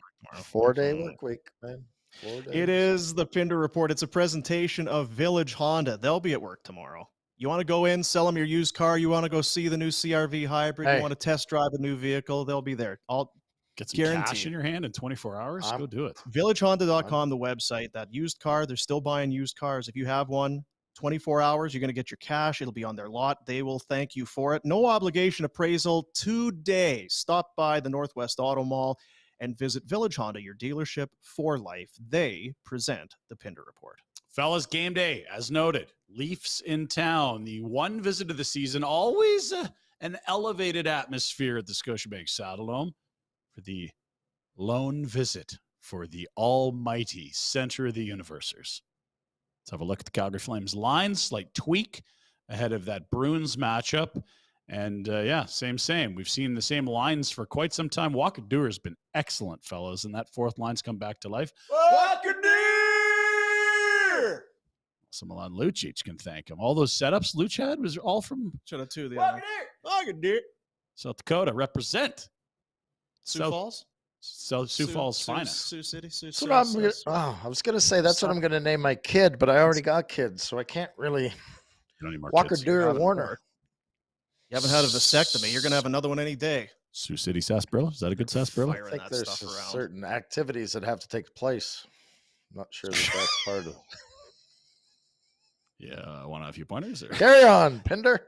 tomorrow. 4-day Come on. work week, man. 4 days. It is the Pinder Report. It's a presentation of Village Honda. They'll be at work tomorrow. You want to go in, sell them your used car. You want to go see the new CRV hybrid. Hey. You want to test drive a new vehicle. They'll be there. All Get some cash Guaranteed. in your hand in 24 hours? Go do it. VillageHonda.com, the website. That used car, they're still buying used cars. If you have one, 24 hours, you're going to get your cash. It'll be on their lot. They will thank you for it. No obligation appraisal today. Stop by the Northwest Auto Mall and visit Village Honda, your dealership for life. They present the Pinder Report. Fellas, game day, as noted. Leafs in town. The one visit of the season. Always an elevated atmosphere at the Scotiabank Saddledome for the lone visit for the almighty center of the universes. Let's have a look at the Calgary Flames lines. Slight tweak ahead of that Bruins matchup. And yeah, same. We've seen the same lines for quite some time. Walker Duer has been excellent, fellas, and that fourth line's come back to life. Walker Duer! So Milan Lucic can thank him. All those setups Luch had was all from Should have two. Walker Duer! South Dakota. Represent Sioux South- Falls? Sioux Falls finest. Sioux City? That's what I was gonna say. That's what I'm gonna name my kid, but I already got kids, so I can't really. You don't need more Walker kids. Duer haven't Warner. You haven't had a vasectomy. You're going to have another one any day. Sioux City sarsaparilla. Is that a good sarsaparilla? Firing I think that there's stuff around. certain activities that have to take place. I'm not sure that that's part of. Yeah, I want a few pointers there. Carry on, Pinder.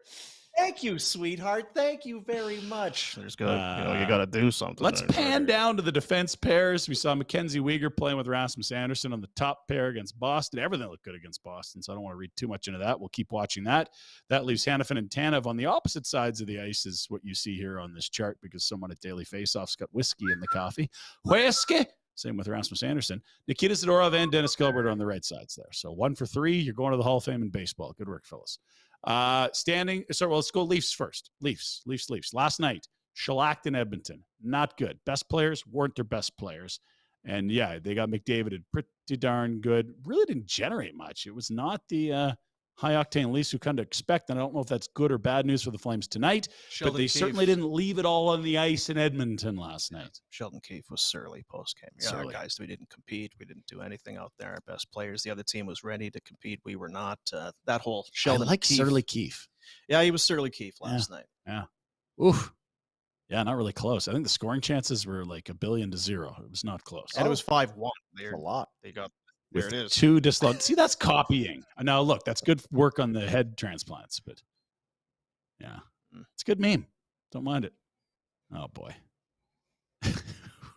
Thank you, sweetheart. Thank you very much. There's good. You got to do something. Let's pan down to the defense pairs. We saw Mackenzie Weegar playing with Rasmus Andersson on the top pair against Boston. Everything looked good against Boston, so I don't want to read too much into that. We'll keep watching that. That leaves Hanifin and Tanev on the opposite sides of the ice is what you see here on this chart because someone at Daily Faceoff's got whiskey in the coffee. Whiskey! Same with Rasmus Andersson. Nikita Zadorov and Dennis Gilbert are on the right sides there. So 1 for 3. You're going to the Hall of Fame in baseball. Good work, fellas. Let's go Leafs first. Leafs. Last night, shellacked in Edmonton. Not good. Best players weren't their best players. And yeah, they got McDavid pretty darn good. Really didn't generate much. It was not the high-octane Leafs who kind of expect. And I don't know if that's good or bad news for the Flames tonight, but they certainly didn't leave it all on the ice in Edmonton last night. Sheldon Keefe was surly post-game. Yeah, Surly. guys, we didn't compete. We didn't do anything out there. Our best players. The other team was ready to compete. We were not. That whole Sheldon I like Keefe. Surly Keefe. Yeah, he was surly Keefe last night. Oof. Yeah, not really close. I think the scoring chances were like 1 billion to 0. It was not close. And it was 5-1. That's a lot. They got there. With It is. 2 disallowed. See, that's copying. Now, look, that's good work on the head transplants, but yeah, it's a good meme. Don't mind it. Oh, boy.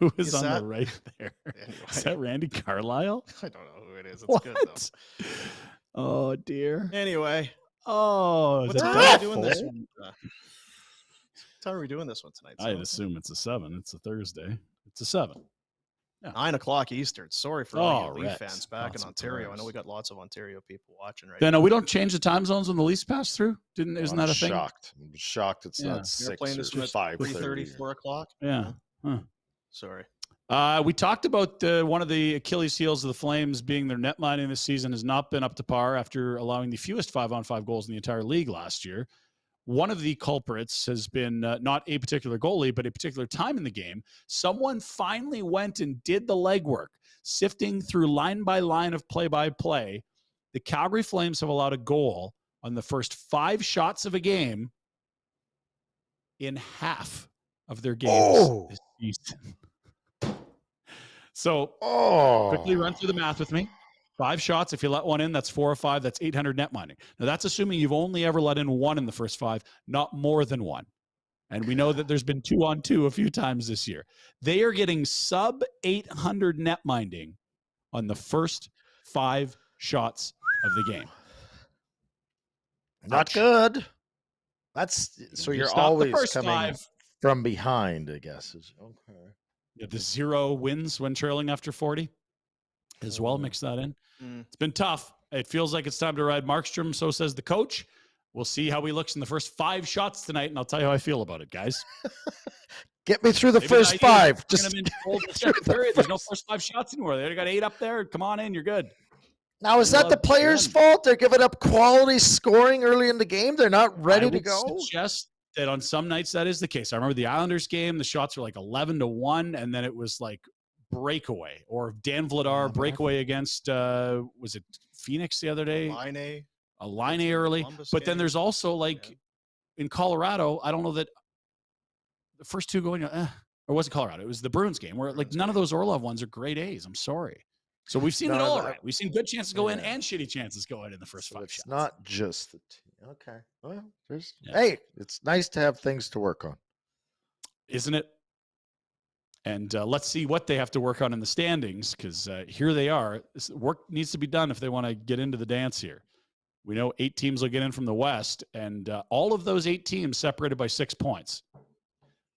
Who is on the right there? Anyway. Is that Randy Carlisle? I don't know who it is. It's What? good though. Oh, dear. Anyway, Oh, what the time are we duffel. doing this one? What time are we doing this one tonight? I'd assume it's a 7. It's a Thursday. It's a 7. 9 o'clock Eastern. Sorry for Oh, all you Leaf Rhett. fans back Lots in of Ontario. I prayers. know we got lots of Ontario people watching right Then now. we don't change the time zones when the Leafs pass through. Isn't I'm that a thing? shocked. I'm shocked it's Yeah. not You're 6 playing or this at 5:30. 3:30, 4 o'clock? Yeah. Huh. Sorry. We talked about one of the Achilles heels of the Flames being their net minding this season has not been up to par after allowing the fewest 5-on-5 goals in the entire league last year. One of the culprits has been not a particular goalie, but a particular time in the game. Someone finally went and did the legwork, sifting through line by line of play-by-play. The Calgary Flames have allowed a goal on the first 5 shots of a game in half of their games this season. So quickly run through the math with me. 5 shots. If you let one in, that's 4 or 5. That's 800 net minding. Now, that's assuming you've only ever let in 1 in the first 5, not more than 1. And we know that there's been 2-on-2 a few times this year. They are getting sub 800 net minding on the first 5 shots of the game. Not good. That's so You you're stop the always first coming 5. from behind, I guess. Okay. Yeah, the 0 wins when trailing after 40 as well. Mix that in. It's been tough. It feels like it's time to ride Markstrom. So says the coach. We'll see how he looks in the first 5 shots tonight, and I'll tell you how I feel about it, guys. Get me through the first 5. Just in the second period. There's no first 5 shots anymore. They got 8 up there. Come on in. You're good. Now, is that the players' fault? They're giving up quality scoring early in the game. They're not ready to go. Suggest that on some nights that is the case. I remember the Islanders game. The shots were like 11-1, and then it was like breakaway, or Dan Vladar breakaway against was it Phoenix the other day? A line early. Columbus but then game. there's also like in Colorado, I don't know that the first 2 going, or was it Colorado? It was the Bruins game where like none of those Orlov ones are grade A's. I'm sorry. So we've seen it all right. We've seen good chances go in and shitty chances go in the first 5 shots. It's not just the team. Okay. Well, hey, it's nice to have things to work on. Isn't it? And let's see what they have to work on in the standings, because here they are. This work needs to be done if they want to get into the dance here. We know 8 teams will get in from the West, and all of those 8 teams separated by 6 points.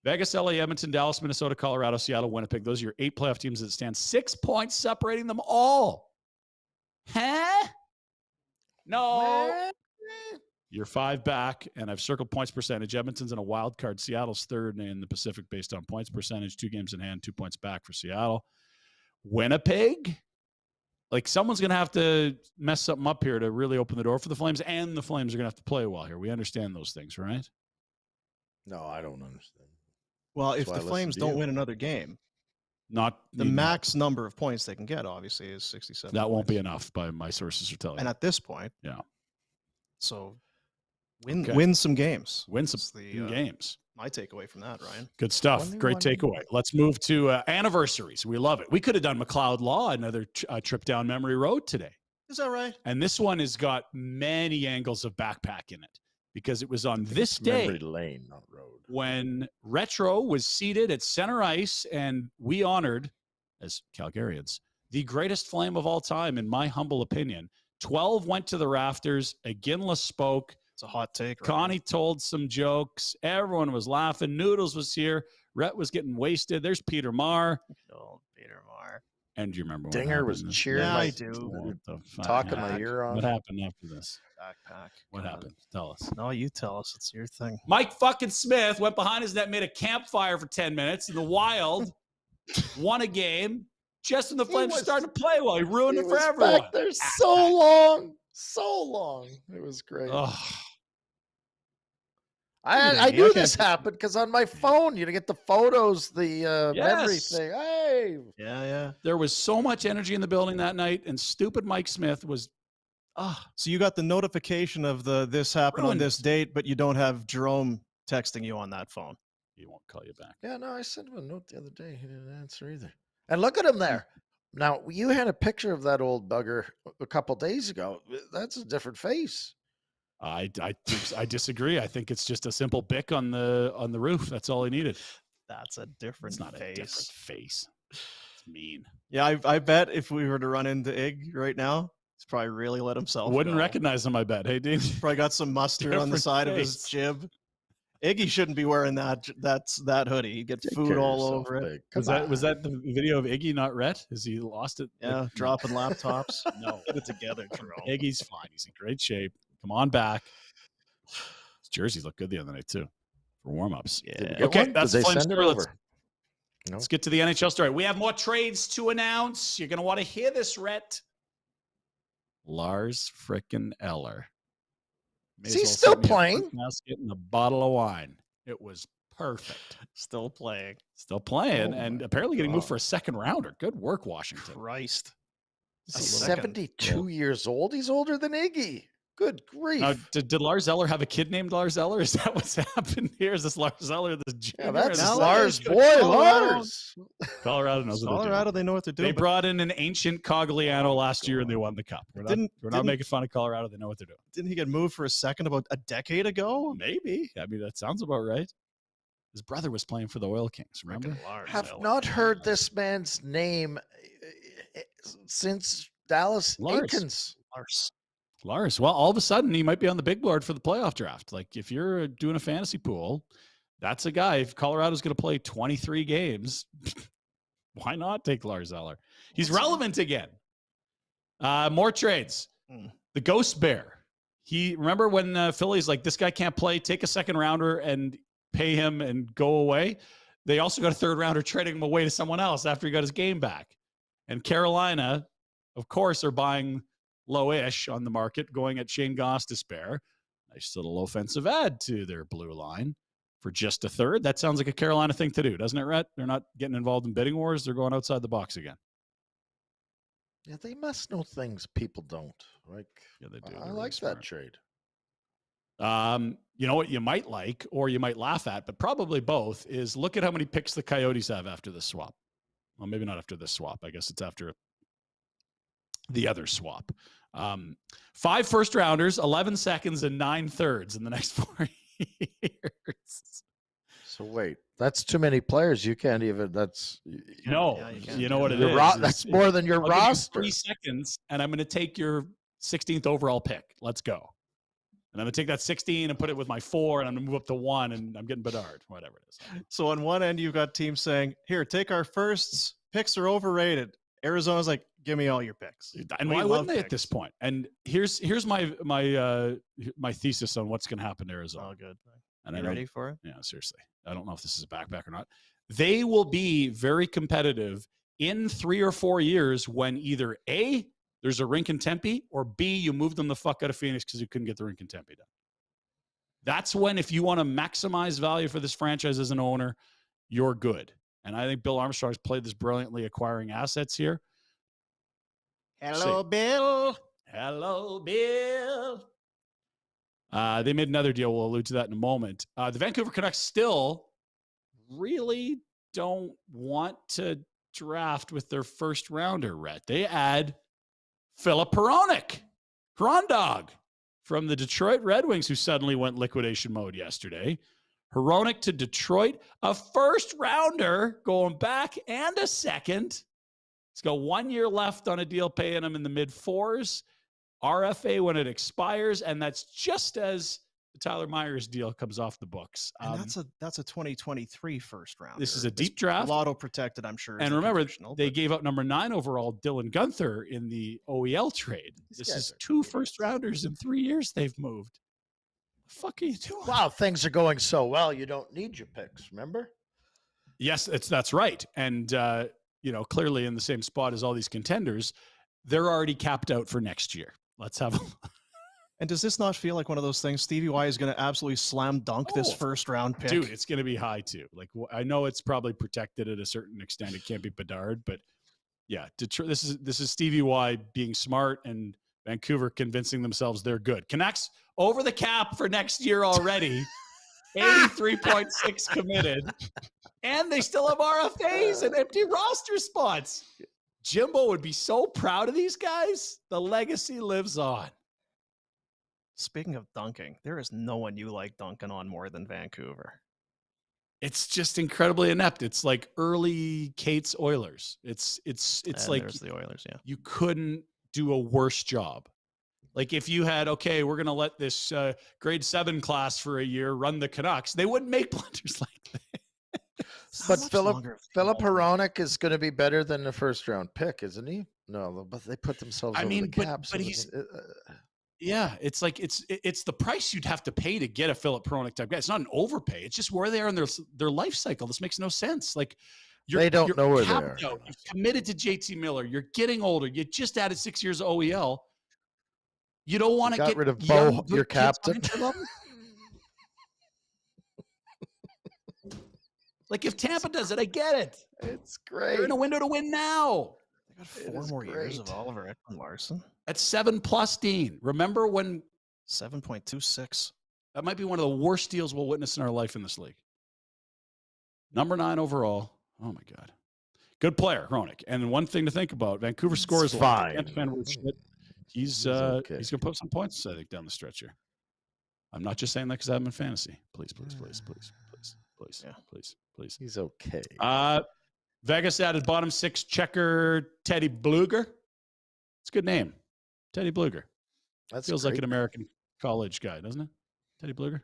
Vegas, LA, Edmonton, Dallas, Minnesota, Colorado, Seattle, Winnipeg. Those are your 8 playoff teams that stand 6 points separating them all. Huh? No. You're 5 back, and I've circled points percentage. Edmonton's in a wild card. Seattle's 3rd in the Pacific based on points percentage. 2 games in hand, 2 points back for Seattle. Winnipeg, like someone's going to have to mess something up here to really open the door for the Flames, and the Flames are going to have to play well here. We understand those things, right? No, I don't understand. Well, if the Flames don't win another game, not the max number of points they can get, obviously, is 67. That won't be enough, by my sources are telling me. And at this point, so win some games. Win some games. My takeaway from that, Ryan. Good stuff. Great takeaway. Let's move to anniversaries. We love it. We could have done McLeod Law, another trip down memory road today. Is that right? And this one has got many angles of backpack in it, because it was on this day, memory lane, not road, when Retro was seated at center ice, and we honored, as Calgarians, the greatest Flame of all time, in my humble opinion. 12 went to the rafters. Iginla spoke. It's a hot take. Connie told some jokes. Everyone was laughing. Noodles was here. Rhett was getting wasted. There's Peter Marr. Oh, Peter Marr. And do you remember Dinger was cheering? Yeah, I do. Talking my ear off. What happened after this? Backpack. What happened? Tell us. No, you tell us. It's your thing. Mike fucking Smith went behind his net, made a campfire for 10 minutes in the Wild, won a game. Just when the Flames were starting to play well, he ruined it for everyone. Back there so long. It was great. I knew this happened because on my phone, you get the photos, the memory thing. Hey. Yeah. There was so much energy in the building that night, and stupid Mike Smith was. So you got the notification of this happened on this date, but you don't have Jarome texting you on that phone. He won't call you back. Yeah, no, I sent him a note the other day. He didn't answer either. And look at him there. Now, you had a picture of that old bugger a couple days ago. That's a different face. I disagree. I think it's just a simple bick on the roof. That's all he needed. That's a different It's not face. a different face. It's mean. Yeah, I bet if we were to run into Ig right now, he's probably really let himself Wouldn't go. recognize him, I bet. Hey, Dean. Probably got some mustard on the Different side of face. his jib. Iggy shouldn't be wearing that hoodie. He gets Take food care of all yourself, over it. big. Was Come that on. the video of Iggy, not Rhett? Has he lost it? Yeah, Like, dropping laptops. No. Get it together, Jerome. Iggy's fine. He's in great shape. Come on back. His jerseys look good the other night too for warm-ups. Yeah. Did we get Okay, one? that's Did the they Flames send it story. over? No. Let's get to the NHL story. We have more trades to announce. You're going to want to hear this, Rhett. Lars frickin' Eller. May Is as he well still send me a playing? fruit basket and a bottle of wine. It was perfect. Still playing. Still playing, Oh and my apparently getting moved God. for a second rounder. Good work, Washington. Christ. He's A second. 72 years old. He's older than Iggy. Good grief. Now, did Lars Eller have a kid named Lars Eller? Is that what's happened here? Is this Lars Eller the junior? Yeah, that's Now Lars' let's go boy, Colorado. Lars. Colorado knows what they're doing. Colorado, they know what they're doing. They brought in an ancient Cogliano last year and they won the cup. We're not Didn't- making fun of Colorado. They know what they're doing. Didn't he get moved for a second about a decade ago? Maybe. I mean, that sounds about right. His brother was playing for the Oil Kings, remember? Frickin' Lars Have Eller. not heard this man's name since Dallas Lars. Aikens. Lars. Well, all of a sudden, he might be on the big board for the playoff draft. Like, if you're doing a fantasy pool, that's a guy. If Colorado's going to play 23 games, why not take Lars Eller? He's relevant again. More trades. The Ghost Bear. Remember when Philly's like, this guy can't play, take a second rounder and pay him and go away? They also got a third rounder trading him away to someone else after he got his game back. And Carolina, of course, are buying low-ish on the market, going at Shane Gostisbehere. Nice little offensive add to their blue line for just a third. That sounds like a Carolina thing to do, doesn't it, Rhett? They're not getting involved in bidding wars. They're going outside the box again. Yeah, they must know things people don't. Like, Yeah, they do. I They're like really that smart. trade. You know what you might like, or you might laugh at, but probably both, is look at how many picks the Coyotes have after this swap. Well, maybe not after this swap. I guess it's after the other swap. 5 first rounders, 11 seconds, and 9 thirds in the next 4 years. So wait, that's too many players. You can't even. That's No, Yeah, you can't you do know what that. it your is. that's more than your I'll give you roster. 3 seconds, and I'm going to take your 16th overall pick. Let's go. And I'm going to take that 16 and put it with my 4, and I'm going to move up to 1, and I'm getting Bedard, whatever it is. So on one end, you've got teams saying, here, take our firsts. Picks are overrated. Arizona's like, give me all your picks. And We why love wouldn't they at this picks. point? And here's my thesis on what's going to happen to Arizona. Oh, good. And You I don't- ready for it? Yeah, seriously. I don't know if this is a backpack or not. They will be very competitive in 3 or 4 years when either A, there's a rink in Tempe, or B, you moved them the fuck out of Phoenix because you couldn't get the rink in Tempe done. That's when, if you want to maximize value for this franchise as an owner, you're good. And I think Bill Armstrong's played this brilliantly, acquiring assets here. Hello, Bill. Hello, Bill. They made another deal. We'll allude to that in a moment. The Vancouver Canucks still really don't want to draft with their first rounder, Rhett. They add Philip Hronek, Hrondog, from the Detroit Red Wings, who suddenly went liquidation mode yesterday. Hronek to Detroit, a first rounder going back and a second. He's got 1 year left on a deal paying him in the mid-4s. RFA when it expires, and that's just as the Tyler Myers deal comes off the books. And that's a 2023 first round. This is a deep draft. Lotto protected, I'm sure. is And the remember, conditional, they but- gave up number 9 overall Dylan Guenther in the OEL trade. These This guys is are 2 idiots. first rounders in 3 years they've moved. The fuck are you doing? Wow, things are going so well. You don't need your picks. Remember? Yes, that's right. And clearly in the same spot as all these contenders, they're already capped out for next year. Let's have a And does this not feel like one of those things? Stevie Y is going to absolutely slam dunk this Oh, first round pick. dude, it's going to be high too. Like, I know it's probably protected at a certain extent. It can't be Bedard, but yeah, Detroit. This is Stevie Y being smart and Vancouver convincing themselves they're good. Canucks over the cap for next year already. 83.6 committed, and they still have RFAs and empty roster spots. Jimbo would be so proud of these guys. The legacy lives on. Speaking of dunking, there is no one you like dunking on more than Vancouver. It's just incredibly inept. It's like early Kate's Oilers. It's And like there's the Oilers, yeah. you couldn't do a worse job. Like if you had, okay, we're going to let this grade 7 class for a year run the Canucks, they wouldn't make blunders like that. But Philip Hronek is going to be better than the first round pick, isn't he? No, but they put themselves over the cap. But he's yeah, it's like it's the price you'd have to pay to get a Philip Hronek type guy. It's not an overpay. It's just where they are in their life cycle. This makes no sense. Like they don't know where they are. You're committed to JT Miller. You're getting older. You just added 6 years of OEL. You don't want to get rid of Bo, your captain. Like if Tampa does it, I get it. It's great. You're in a window to win now. They got 4 more years of Oliver Ekman-Larsson. At 7+, Dean. Remember when 7.26? That might be one of the worst deals we'll witness in our life in this league. Number 9 overall. Oh my God. Good player, Hronek. And one thing to think about: Vancouver scores a lot. He's going to put some points, I think, down the stretch here. I'm not just saying that because I have him in fantasy. Please. Yeah. Please. He's okay. Vegas added bottom 6 checker Teddy Bluger. It's a good name. Teddy Bluger. That feels like an American college guy, doesn't it? Teddy Bluger.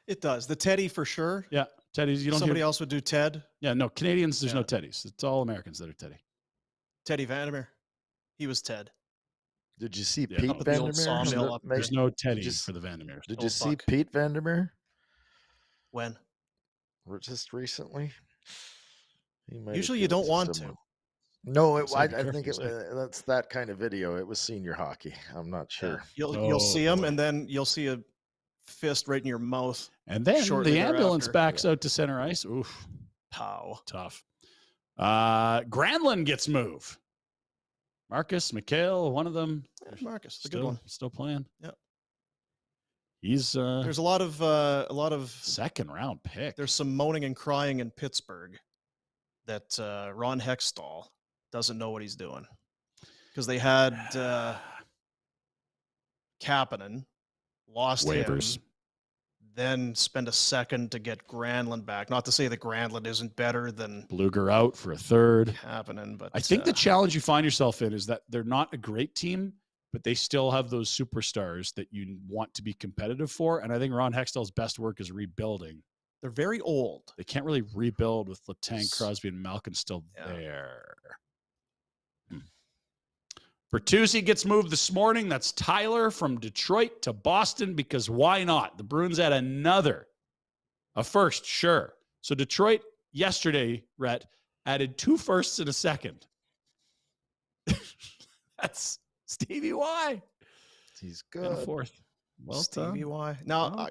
It does. The Teddy for sure. Yeah. Teddy's. You don't. Somebody else would do Ted. Yeah. No, Canadians. There's no Teddys. It's all Americans that are Teddy. Teddy Vandermeer. He was Ted. Did you see Pete Vandermeer? There's no Teddy for the Vandermeers. Did you see Pete Vandermeer? When? Just recently. Usually you don't want to. No, I think that's that kind of video. It was senior hockey. I'm not sure. You'll see him, and then you'll see a fist right in your mouth. And then the ambulance backs out to center ice. Oof. Pow. Tough. Granlund gets moved. Marcus, Mikhail, one of them. Marcus, the good one. Still playing. Yeah. He's there's a lot of second round pick. There's some moaning and crying in Pittsburgh that Ron Hextall doesn't know what he's doing. Because they had Kapanen, lost waivers, him, then spend a second to get Granlund back. Not to say that Granlund isn't better than Bluger out for a third. Kapanen, but I think the challenge you find yourself in is that they're not a great team, but they still have those superstars that you want to be competitive for. And I think Ron Hextall's best work is rebuilding. They're very old. They can't really rebuild with Letang, Crosby, and Malkin still there. Bertuzzi gets moved this morning. That's Tyler from Detroit to Boston because why not? The Bruins had a first, sure. So Detroit yesterday, Rhett, added 2 firsts and a second. That's Stevie Y. He's good. And a 4th. Well Stevie done. Y. Now,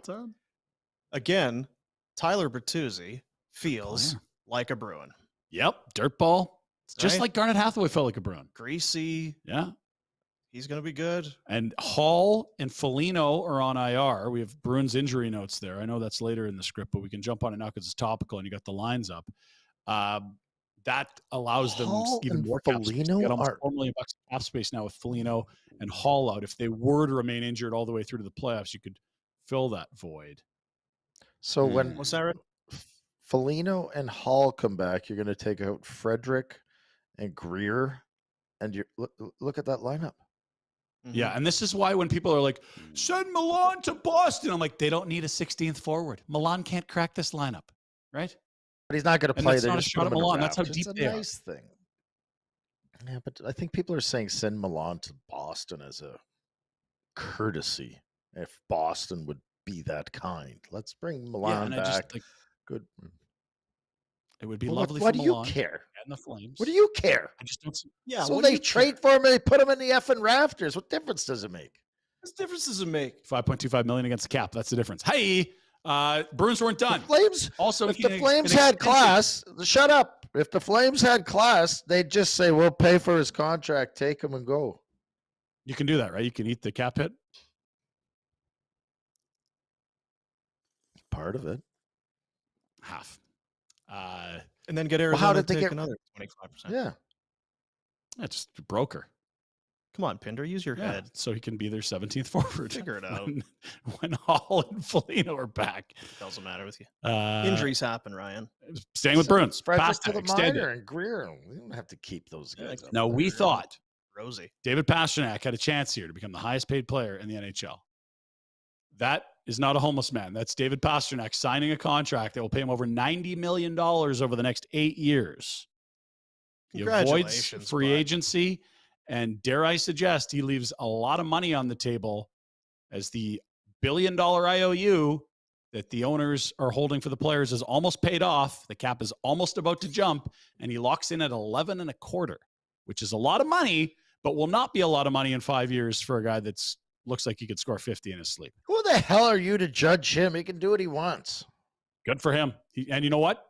again, Tyler Bertuzzi feels like a Bruin. Yep. Dirtball. Just like Garnet Hathaway felt like a Bruin. Greasy. Yeah. He's going to be good. And Hall and Foligno are on IR. We have Bruins injury notes there. I know that's later in the script, but we can jump on it now because it's topical and you got the lines up. That allows them even more cap space. You got almost $4 million cap space now with Foligno and Hall out. If they were to remain injured all the way through to the playoffs, you could fill that void. So when what's that, Rhett? Foligno and Hall come back, you're going to take out Frederick and Greer, and you look at that lineup. Yeah, and this is why when people are like, send Milan to Boston, I'm like, they don't need a 16th forward. Milan can't crack this lineup, right? But he's not going to play. That's not a shot at Milan. That's how deep they are. It's a nice thing. Yeah, but I think people are saying send Milan to Boston as a courtesy. If Boston would be that kind, let's bring Milan back. Good. It would be lovely. What for do you Milan care? And the Flames. What do you care? I just don't see. Yeah. So they trade for him and they put him in the effing rafters. What difference does it make? What difference does it make? $5.25 million against the cap. That's the difference. Hey, Bruins weren't done. The Flames. Also, if the Flames had class, shut up. If the Flames had class, they'd just say, "We'll pay for his contract. Take him and go." You can do that, right? You can eat the cap hit. Part of it. Half. And then get Arizona how did they get another 25%? Yeah. Just a broker. Come on, Pinder, use your head. So he can be their 17th forward. Figure it out. When Hall and Foligno are back. Doesn't matter with you. Injuries happen, Ryan. Staying with Bruins. Spread to the minor and Greer. We don't have to keep those guys. Now, we thought Rosie. David Pasternak had a chance here to become the highest paid player in the NHL. That is not a homeless man. That's David Pasternak signing a contract that will pay him over $90 million over the next 8 years. He avoids free agency, and dare I suggest he leaves a lot of money on the table as the $1 billion IOU that the owners are holding for the players is almost paid off. The cap is almost about to jump, and he locks in at 11 and a quarter, which is a lot of money, but will not be a lot of money in 5 years for a guy that's looks like he could score 50 in his sleep. Who the hell are you to judge him? He can do what he wants. Good for him. And you know what?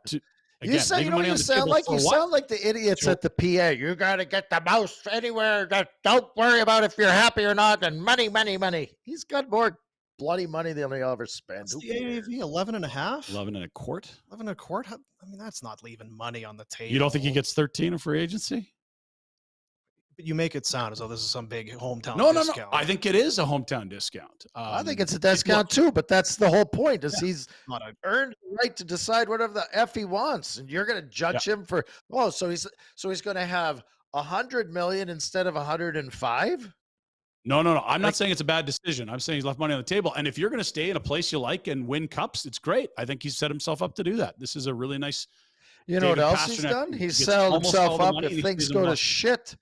Again, you sound like the idiots at the PA. You got to get the most anywhere. Don't worry about if you're happy or not. And money, money, money. He's got more bloody money than he'll ever spend. What's the AAV? 11 and a half? 11 and a quart? 11 and a quart? I mean, that's not leaving money on the table. You don't think he gets 13 in free agency? But you make it sound as though this is some big hometown discount. No. I think it is a hometown discount. I think it's a discount too, but that's the whole point. Is he's earned the right to decide whatever the F he wants, and you're going to judge him for so he's going to have $100 million instead of 105. No. I'm not saying it's a bad decision. I'm saying he's left money on the table, and if you're going to stay in a place you like and win cups, it's great. I think he's set himself up to do that. This is a really nice. You know what else he's done? He's set himself up if things go to shit.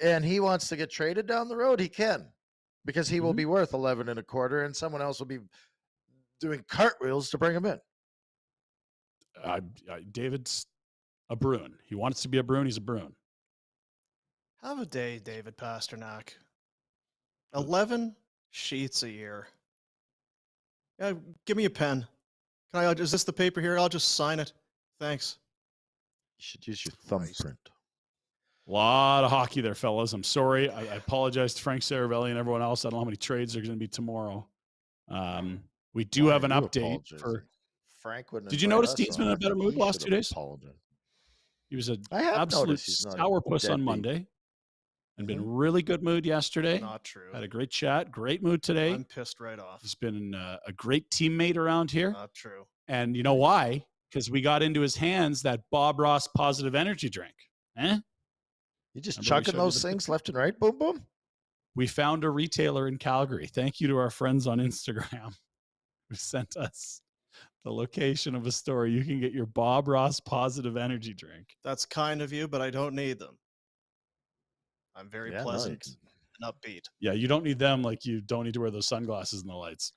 And he wants to get traded down the road, he can, because he will be worth 11 and a quarter, and someone else will be doing cartwheels to bring him in. David's a Bruin. He wants to be a Bruin. He's a Bruin. Have a day, David Pasternak. 11 sheets a year. Yeah, give me a pen. Is this the paper here? I'll just sign it. Thanks. You should use your thumbprint. A lot of hockey there, fellas. I'm sorry. I apologize to Frank Seravalli and everyone else. I don't know how many trades are going to be tomorrow. We do have an update for Frank. Did you notice Dean's been in a better mood the last 2 days? He was an absolute sourpuss on Monday and been in really good mood yesterday. Not true. Had a great chat. Great mood today. I'm pissed right off. He's been a great teammate around here. Not true. And you know why? Because we got into his hands that Bob Ross positive energy drink. You just chucking those things left and right, boom, boom. We found a retailer in Calgary. Thank you to our friends on Instagram who sent us the location of a store. You can get your Bob Ross positive energy drink. That's kind of you, but I don't need them. I'm very pleasant and upbeat. Yeah, you don't need them like you don't need to wear those sunglasses in the lights.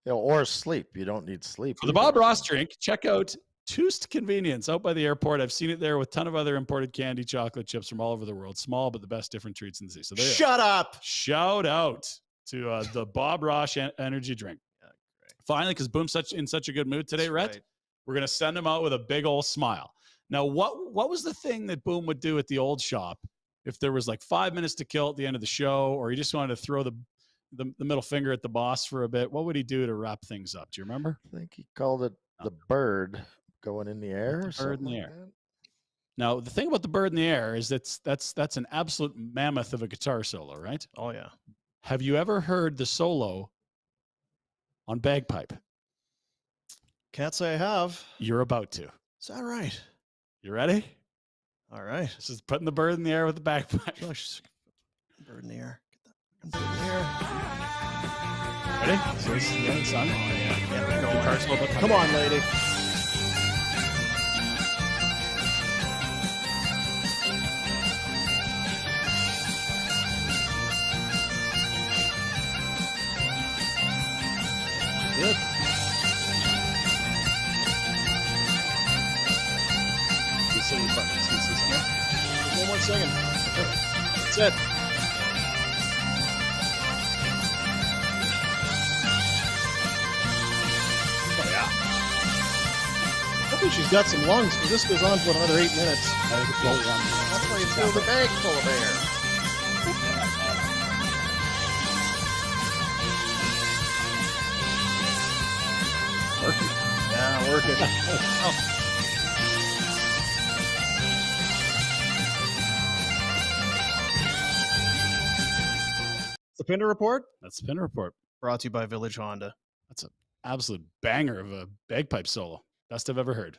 Or sleep. You don't need sleep. For the Bob Ross drink, check out Toost Convenience out by the airport. I've seen it there with a ton of other imported candy chocolate chips from all over the world. Small, but the best different treats in the city. So shut up. Shout out to the Bob Ross energy drink. Yeah, great. Finally, because Boom's in such a good mood today, Rhett, we're going to send him out with a big old smile. Now, what was the thing that Boom would do at the old shop if there was like 5 minutes to kill at the end of the show, or he just wanted to throw the middle finger at the boss for a bit? What would he do to wrap things up? Do you remember? I think he called it the bird. Going in the air, bird in the air. Now, the thing about the bird in the air is that's an absolute mammoth of a guitar solo, right? Oh yeah. Have you ever heard the solo on bagpipe? Can't say I have. You're about to. Is that right? You ready? All right. This is putting the bird in the air with the bagpipe. Bird in the air. Get that bird in the air. Ready? So this is the other song. Oh yeah. Come on, lady. Good. One more second. That's it. Oh, yeah. Hopefully she's got some lungs, because this goes on for another 8 minutes. That's why you fill the bag full of air. Working. Yeah, working. Oh. The Pinder Report? That's the Pinder Report. Brought to you by Village Honda. That's an absolute banger of a bagpipe solo. Best I've ever heard.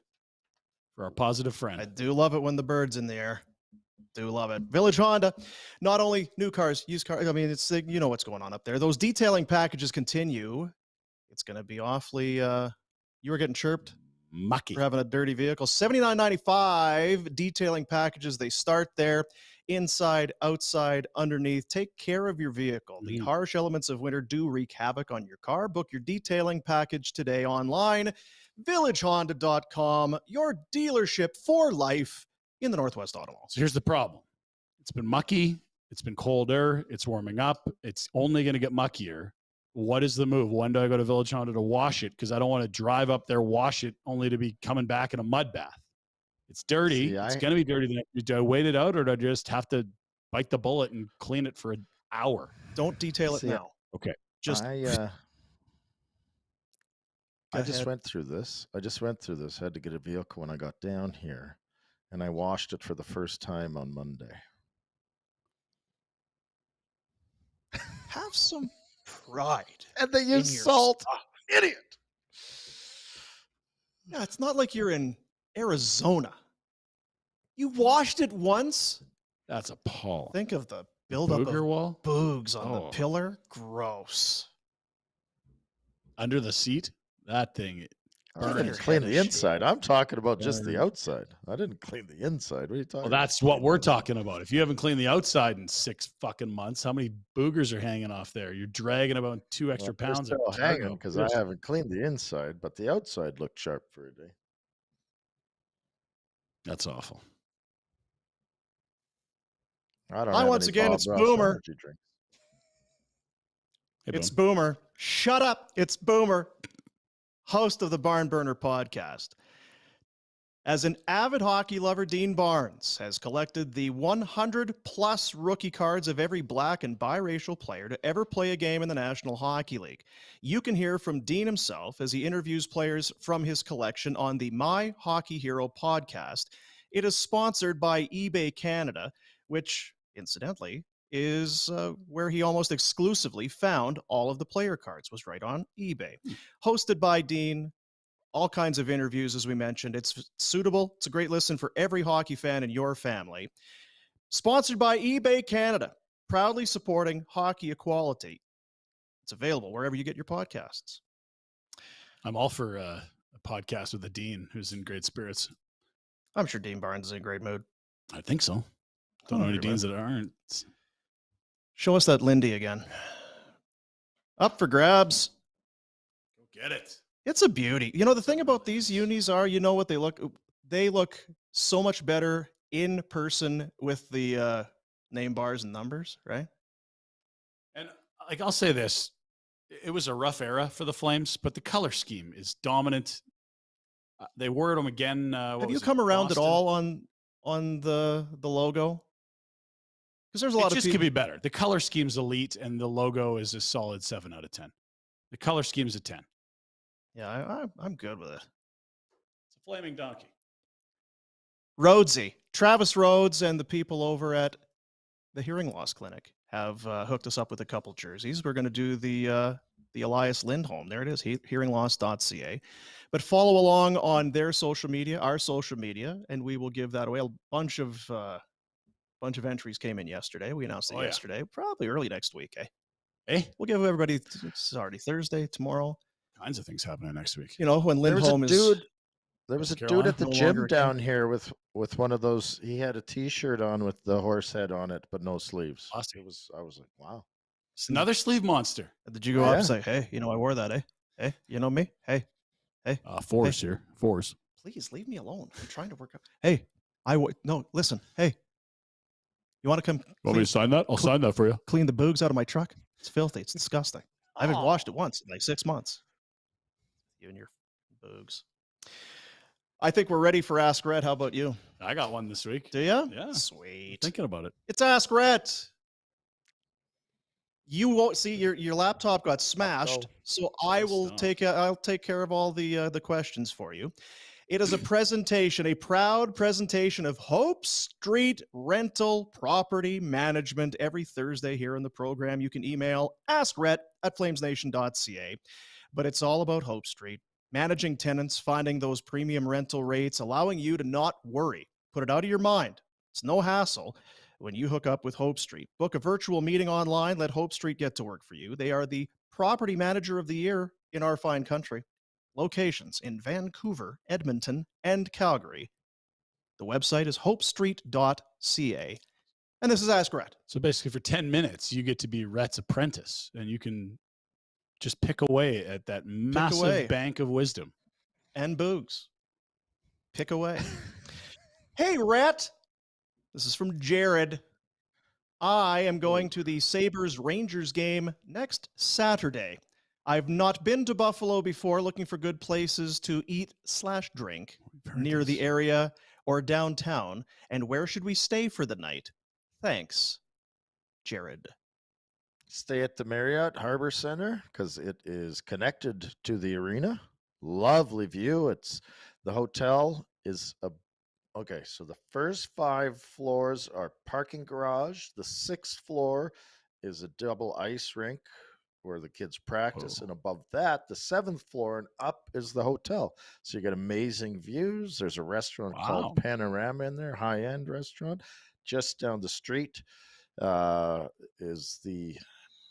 For our positive friend. I do love it when the bird's in the air. Do love it. Village Honda, not only new cars, used cars. I mean, it's you know what's going on up there. Those detailing packages continue. It's going to be awfully. You were getting chirped Mucky. for having a dirty vehicle. $79.95 detailing packages. They start there, inside, outside, underneath. Take care of your vehicle. The harsh elements of winter do wreak havoc on your car. Book your detailing package today online. VillageHonda.com, your dealership for life in the Northwest Auto Mall. So here's the problem. It's been mucky. It's been colder. It's warming up. It's only going to get muckier. What is the move? When do I go to Village Honda to wash it? Because I don't want to drive up there, wash it, only to be coming back in a mud bath. It's dirty. It's going to be dirty. Do I wait it out, or do I just have to bite the bullet and clean it for an hour? Don't detail it now. Okay. Just I just went through this. I had to get a vehicle when I got down here, and I washed it for the first time on Monday. have some pride. And they use salt. Idiot. Yeah, it's not like you're in Arizona. You washed it once. That's appalling. Think of the buildup of wall? boogs on the pillar. Gross. Under the seat? That thing. I didn't clean the inside. I'm talking about just the outside. I didn't clean the inside. What are you talking about? Well, that's what we're talking about. If you haven't cleaned the outside in 6 fucking months, how many boogers are hanging off there? You're dragging about 2 extra pounds. They're still hanging because I haven't cleaned the inside, but the outside looked sharp for a day. That's awful. Once again, it's Boomer. It's Boomer. Shut up. It's Boomer, host of the Barn Burner podcast. As an avid hockey lover, Dean Barnes has collected the 100-plus rookie cards of every black and biracial player to ever play a game in the National Hockey League. You can hear from Dean himself as he interviews players from his collection on the My Hockey Hero podcast. It is sponsored by eBay Canada, which, incidentally, is where he almost exclusively found all of the player cards, was right on eBay. Hosted by Dean, all kinds of interviews, as we mentioned. It's suitable. It's a great listen for every hockey fan in your family. Sponsored by eBay Canada, proudly supporting hockey equality. It's available wherever you get your podcasts. I'm all for a podcast with a Dean who's in great spirits. I'm sure Dean Barnes is in great mood. I think so. Don't know any Deans that aren't. Show us that Lindy again. Up for grabs. Go get it. It's a beauty. You know, the thing about these unis are, you know what they look so much better in person with the name bars and numbers, right? And like, I'll say this, it was a rough era for the Flames, but the color scheme is dominant. They wore them again. Have you come around at all on the logo? Because there's a lot of people. It just could be better. The color scheme's elite, and the logo is a solid 7 out of 10. The color scheme's a 10. Yeah, I'm good with it. It's a flaming donkey. Rhodesy, Travis Rhodes, and the people over at the Hearing Loss Clinic have hooked us up with a couple jerseys. We're going to do the Elias Lindholm. There it is, hearingloss.ca. But follow along on their social media, our social media, and we will give that away. A bunch of entries came in yesterday. We announced it yesterday. Probably early next week, eh? Hey, we'll give everybody. It's already Thursday, tomorrow. Kinds of things happening next week. You know, when Lindholm there was a dude at the gym down here with one of those. He had a T-shirt on with the horse head on it, but no sleeves. Awesome. I was like, wow. It's another sleeve monster. Did you go up and say, hey, you know, I wore that, eh? Hey, you know me? Hey. Fours here. Fours. Please leave me alone. I'm trying to work out. Hey, no, listen. Hey, you want to come? Want me to sign that? I'll sign that for you. Clean the boogs out of my truck. It's filthy. It's disgusting. I haven't washed it once in like 6 months. You and your boogs. I think we're ready for Ask Rhett. How about you? I got one this week. Do you? Yeah. Sweet. I'm thinking about it. It's Ask Rhett. You won't see your laptop got smashed, so I'll take care of all the questions for you. It is a proud presentation of Hope Street Rental Property Management every Thursday here in the program. You can email askrhett@flamesnation.ca, but it's all about Hope Street, managing tenants, finding those premium rental rates, allowing you to not worry. Put it out of your mind. It's no hassle when you hook up with Hope Street. Book a virtual meeting online. Let Hope Street get to work for you. They are the property manager of the year in our fine country. Locations in Vancouver, Edmonton, and Calgary. The website is hopestreet.ca. And this is Ask Rhett. So basically, for 10 minutes, you get to be Rhett's apprentice, and you can just pick away at that massive bank of wisdom. And boogs. Pick away. Hey, Rhett. This is from Jared. I am going to the Sabres-Rangers game next Saturday. I've not been to Buffalo before, looking for good places to eat/drink near the area or downtown. And where should we stay for the night? Thanks, Jared. Stay at the Marriott Harbor Center because it is connected to the arena. Lovely view. The hotel is okay. So the first 5 floors are parking garage. The 6th floor is a double ice rink where the kids practice, and above that, the 7th floor and up is the hotel. So you get amazing views. There's a restaurant called Panorama in there, high-end restaurant. Just down the street is the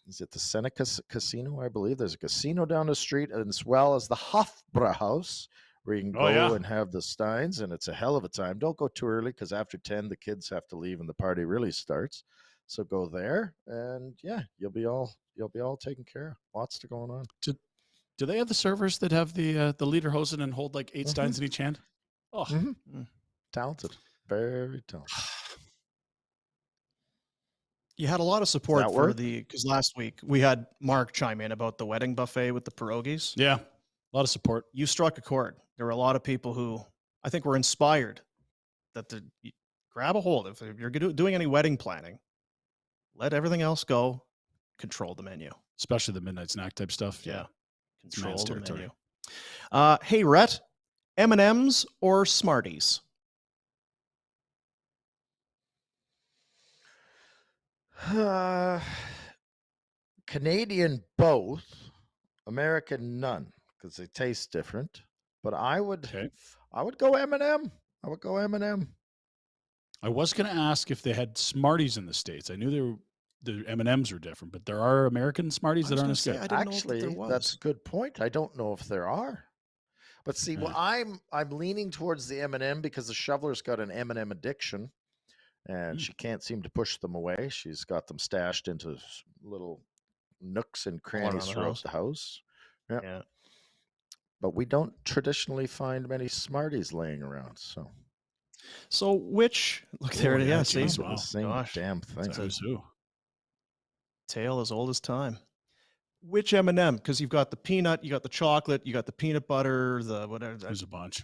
Seneca Casino, I believe. There's a casino down the street, as well as the Hofbrauhaus, where you can go and have the steins, and it's a hell of a time. Don't go too early because after 10, the kids have to leave and the party really starts. So go there, and you'll be all taken care of. Lots to going on. Do they have the servers that have the lederhosen and hold like 8 steins in each hand? Oh, talented, very talented. You had a lot of support because last week we had Mark chime in about the wedding buffet with the pierogies. Yeah, a lot of support. You struck a chord. There were a lot of people who I think were inspired that grab a hold. If you're doing any wedding planning, let everything else go. Control the menu. Especially the midnight snack type stuff. Yeah. Control the menu. Hey, Rhett, M&Ms or Smarties? Canadian both, American none, because they taste different. But I would go M&M. I would go M&M. I was going to ask if they had Smarties in the States. I knew the M&Ms are different, but there are American Smarties that aren't as good. Actually, that's a good point. I don't know if there are. But see, well, I'm leaning towards the M&M because the shoveler's got an M&M addiction, and she can't seem to push them away. She's got them stashed into little nooks and crannies throughout the house. Yeah. But we don't traditionally find many Smarties laying around. So which there it is. See, the same damn thing. Tale as old as time. Which M&M? Because you've got the peanut, you got the chocolate, you got the peanut butter, the whatever. There's a bunch.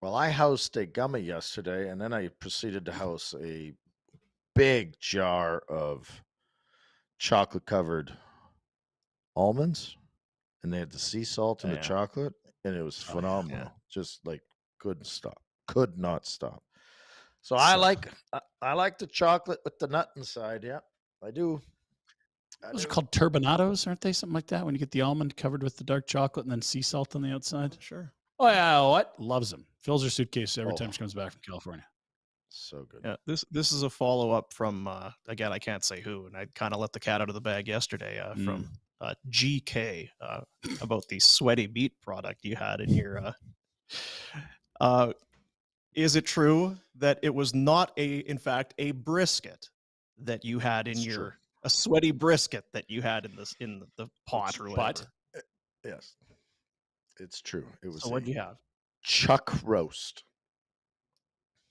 Well, I housed a gummy yesterday, and then I proceeded to house a big jar of chocolate-covered almonds, and they had the sea salt and the chocolate, and it was phenomenal. Just like couldn't stop, could not stop. So I like the chocolate with the nut inside. Yeah, I do. Those are called turbinados, aren't they? Something like that. When you get the almond covered with the dark chocolate and then sea salt on the outside. Sure. Oh yeah, what? Loves them. Fills her suitcase every time she comes back from California. So good. Yeah, this is a follow-up from again, I can't say who, and I kind of let the cat out of the bag yesterday from GK about the sweaty meat product you had in your is it true that it was not in fact a brisket that you had in a sweaty brisket that you had in the pot or whatever? Yes. It's true. It was. So what do you have? Chuck roast.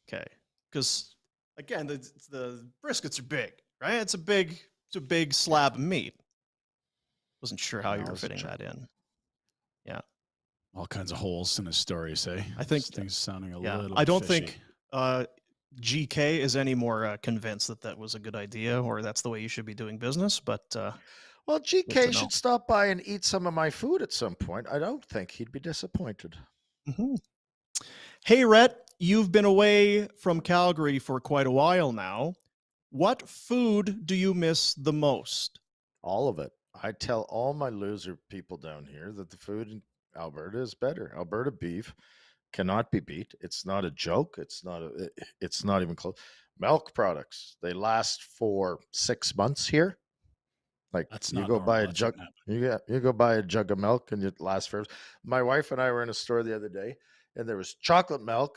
Okay, because again, the briskets are big, right? It's a big slab of meat. Wasn't sure how you were fitting that in. Yeah, all kinds of holes in his story. Say, I think things sounding a little. I don't fishy. think GK is any more convinced that was a good idea or that's the way you should be doing business, but. Well, GK should stop by and eat some of my food at some point. I don't think he'd be disappointed. Mm-hmm. Hey, Rhett, you've been away from Calgary for quite a while now. What food do you miss the most? All of it. I tell all my loser people down here that the food in Alberta is better. Alberta beef, cannot be beat. It's not a joke. It's not even close. Milk products, they last for 6 months here. Like That's you not go normal. buy a That jug, shouldn't happen. you go buy a jug of milk and it lasts for. My wife and I were in a store the other day, and there was chocolate milk,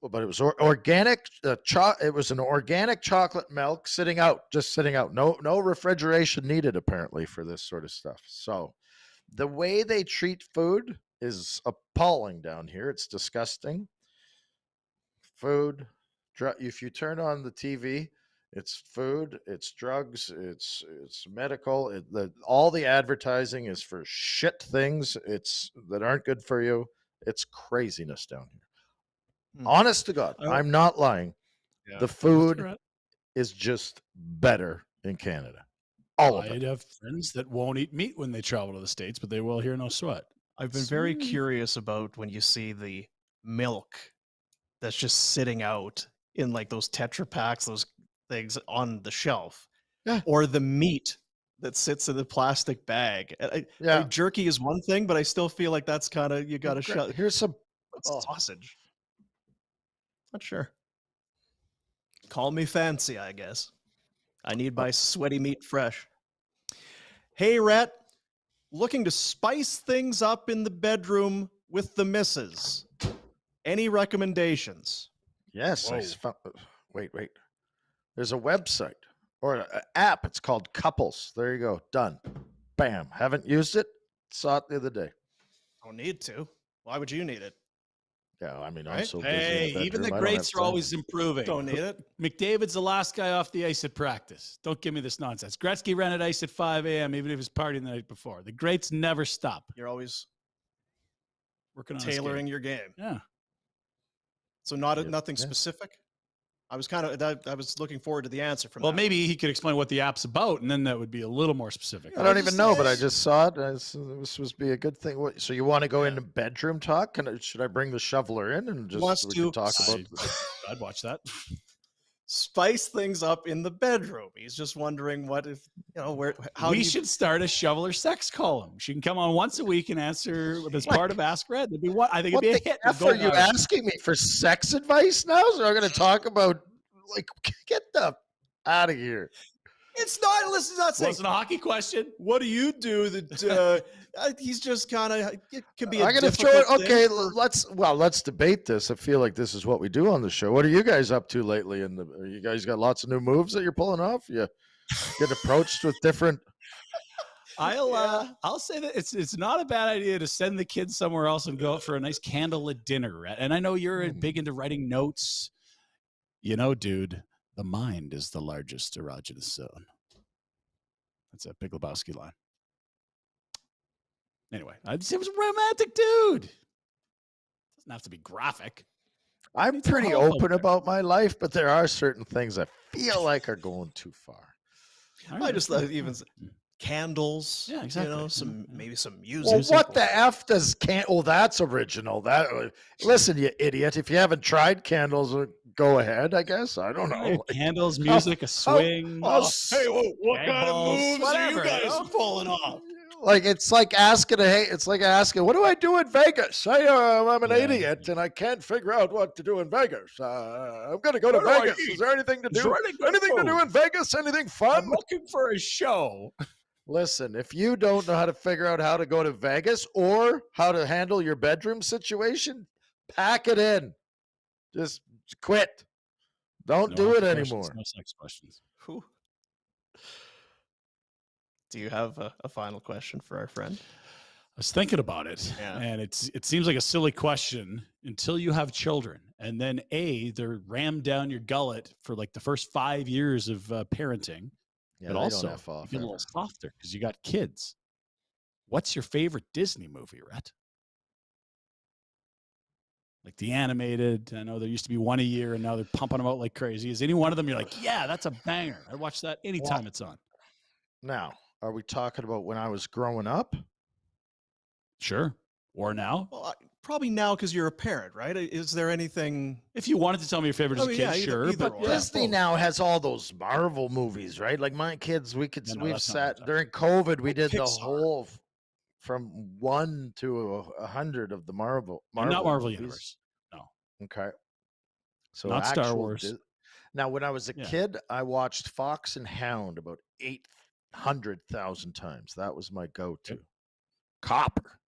but it was organic. It was an organic chocolate milk just sitting out. No refrigeration needed apparently for this sort of stuff. So, the way they treat food is appalling down here. It's disgusting. Food, if you turn on the TV, it's food, it's drugs, it's medical. All the advertising is for shit things. That aren't good for you. It's craziness down here. Honest to God, I'm not lying. Yeah. The food is just better in Canada. All of it. I'd have friends that won't eat meat when they travel to the States, but they will here, no sweat. I've been very curious about when you see the milk that's just sitting out in like those Tetra Packs, those things on the shelf, or the meat that sits in the plastic bag. Like, jerky is one thing, but I still feel like that's kind of, you got to shut. Here's some sausage. Not sure. Call me fancy, I guess. I need my sweaty meat fresh. Hey, Rhett, looking to spice things up in the bedroom with the missus. Any recommendations? Yes. Wait. There's a website or an app. It's called Couples. There you go. Done. Bam. Haven't used it. Saw it the other day. Don't need to. Why would you need it? Yeah, I mean, Right? I'm so busy. Hey, even the greats are always improving. Don't need it. McDavid's the last guy off the ice at practice. Don't give me this nonsense. Gretzky ran at ice at 5 a.m. even if he was partying the night before. The greats never stop. You're always working on tailoring your game. Yeah. So nothing specific. I was looking forward to the answer from. Well, maybe he could explain what the app's about, and then that would be a little more specific. I don't even know, but I just saw it. This was supposed to be a good thing. So you want to go into bedroom talk? Should I bring the shoveler in and just talk about? I'd watch that. Spice things up in the bedroom. He's just wondering what if how we should start a shoveler sex column. She can come on once a week and answer as part of Ask Red. That'd be what I think. It'd be a hit. Are you asking me for sex advice now? So I'm going to talk about get the out of here. It's not. Listen, not saying. Wasn't a hockey question. What do you do that? He's just kind of. It could be. I'm going to throw it. Okay, let's debate this. I feel like this is what we do on the show. What are you guys up to lately? You guys got lots of new moves that you're pulling off. You get approached with different. I'll say that it's not a bad idea to send the kids somewhere else and go out for a nice candlelit dinner. And I know you're big into writing notes. You know, dude, the mind is the largest erogenous zone. That's a Big Lebowski line. Anyway, I'd say it was a romantic dude. Doesn't have to be graphic. I'm pretty open about my life, but there are certain things I feel like are going too far. I just thought even candles. Yeah, exactly. Maybe some music. Well, what the F does Oh, that's original. Listen, you idiot. If you haven't tried candles, go ahead, I guess. I don't know. Candles, music, a swing. Hey, what kind of moves are you guys pulling off? It's like asking, what do I do in Vegas? I'm an idiot and I can't figure out what to do in Vegas. I'm going to go to Vegas. Is there anything to do? Anything to do in Vegas? Anything fun? I'm looking for a show. Listen, if you don't know how to figure out how to go to Vegas or how to handle your bedroom situation, pack it in. Just quit. Don't do it anymore. No sex questions. Whew. Do you have a final question for our friend? I was thinking about it, and it seems like a silly question until you have children, and then they're rammed down your gullet for like the first 5 years of parenting, but also you get a little softer because you got kids. What's your favorite Disney movie, Rhett? Like the animated. I know there used to be one a year, and now they're pumping them out like crazy. Is any one of them you're like, yeah, that's a banger? I watch that anytime it's on. Now, are we talking about when I was growing up? Sure. Or now? Well, probably now because you're a parent, right? Is there anything? If you wanted to tell me your favorite as a kid, sure. But Disney now has all those Marvel movies, right? Like my kids, we've sat during COVID. We did the whole. from 1 to 100 of the Marvel Not Marvel movies. Universe. No. Okay. So Not Star actual Wars. Now, when I was a Yeah. kid, I watched Fox and Hound about 800,000 times. That was my go-to. Okay. Copper.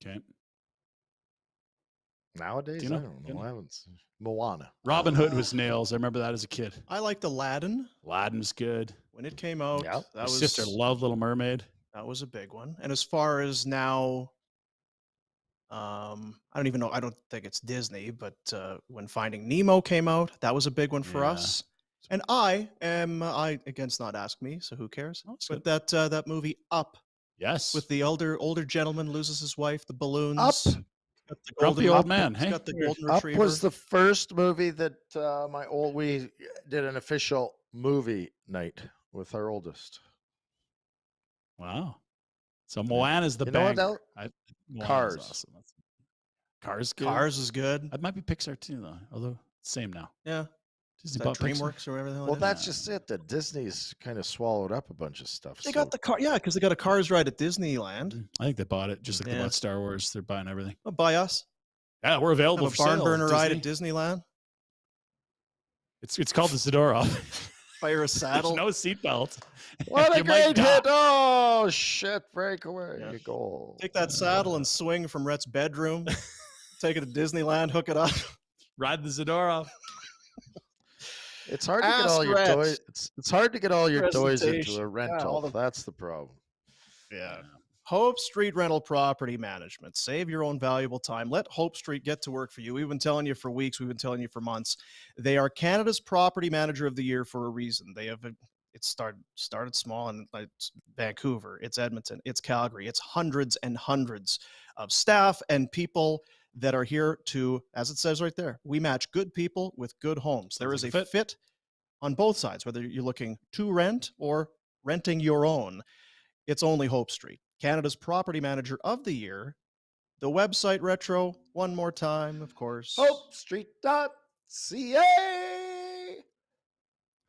Okay. Nowadays, Do you I know? don't Do you know. know? I haven't seen Moana. Robin Hood was nails. I remember that as a kid. I liked Aladdin Aladdin's good. when it came out. Yep. That My was sister loved Little Mermaid. That was a big one. And as far as now, I don't even know. I don't think it's Disney, but when Finding Nemo came out, that was a big one for Yeah. us. And I again's not ask me, so who cares? Oh, that's But good. that movie Up Yes. with the older gentleman loses his wife, the balloons. Up. Got the Grumpy golden old Up, man. He's Hey, got the weird. golden Up retriever. was the first movie that we did an official movie night with our oldest. Wow. So Moana's the You know what banger. else? Cars. Awesome. Cars good. Cars is good. That might be Pixar too, though. Although same now. Yeah. Is Disney that bought Pixar. DreamWorks or whatever the hell Well, it is? that's just it. That Disney's kind of swallowed up a bunch of stuff. They got the car, yeah, because they got a Cars ride at Disneyland. I think they bought it just like they Yeah. bought Star Wars. They're buying everything. Oh, by us. Yeah, we're available Have a for barn sale. burner ride at Disney. Disneyland. It's called the Zadora. Fire a There's saddle. no seatbelt. What a You might great die. hit! Oh shit! Breakaway Yeah. goal. Take that saddle and swing from Rhett's bedroom. Take it to Disneyland, hook it up. Ride the Zadora. It's hard to get all Ask your Rhett. toys. It's hard to get all your toys into Presentation. a rental. all the- That's the problem. Yeah. Hope Street Rental Property Management. Save your own valuable time. Let Hope Street get to work for you. We've been telling you for weeks. We've been telling you for months. They are Canada's Property Manager of the Year for a reason. They have it started small, and it's Vancouver, it's Edmonton, it's Calgary. It's hundreds and hundreds of staff and people that are here to, as it says right there, we match good people with good homes. There is Sounds a like a fit on both sides, whether you're looking to rent or renting your own. It's only Hope Street, Canada's Property Manager of the Year. The website, Retro, one more time, of course. HopeStreet.ca.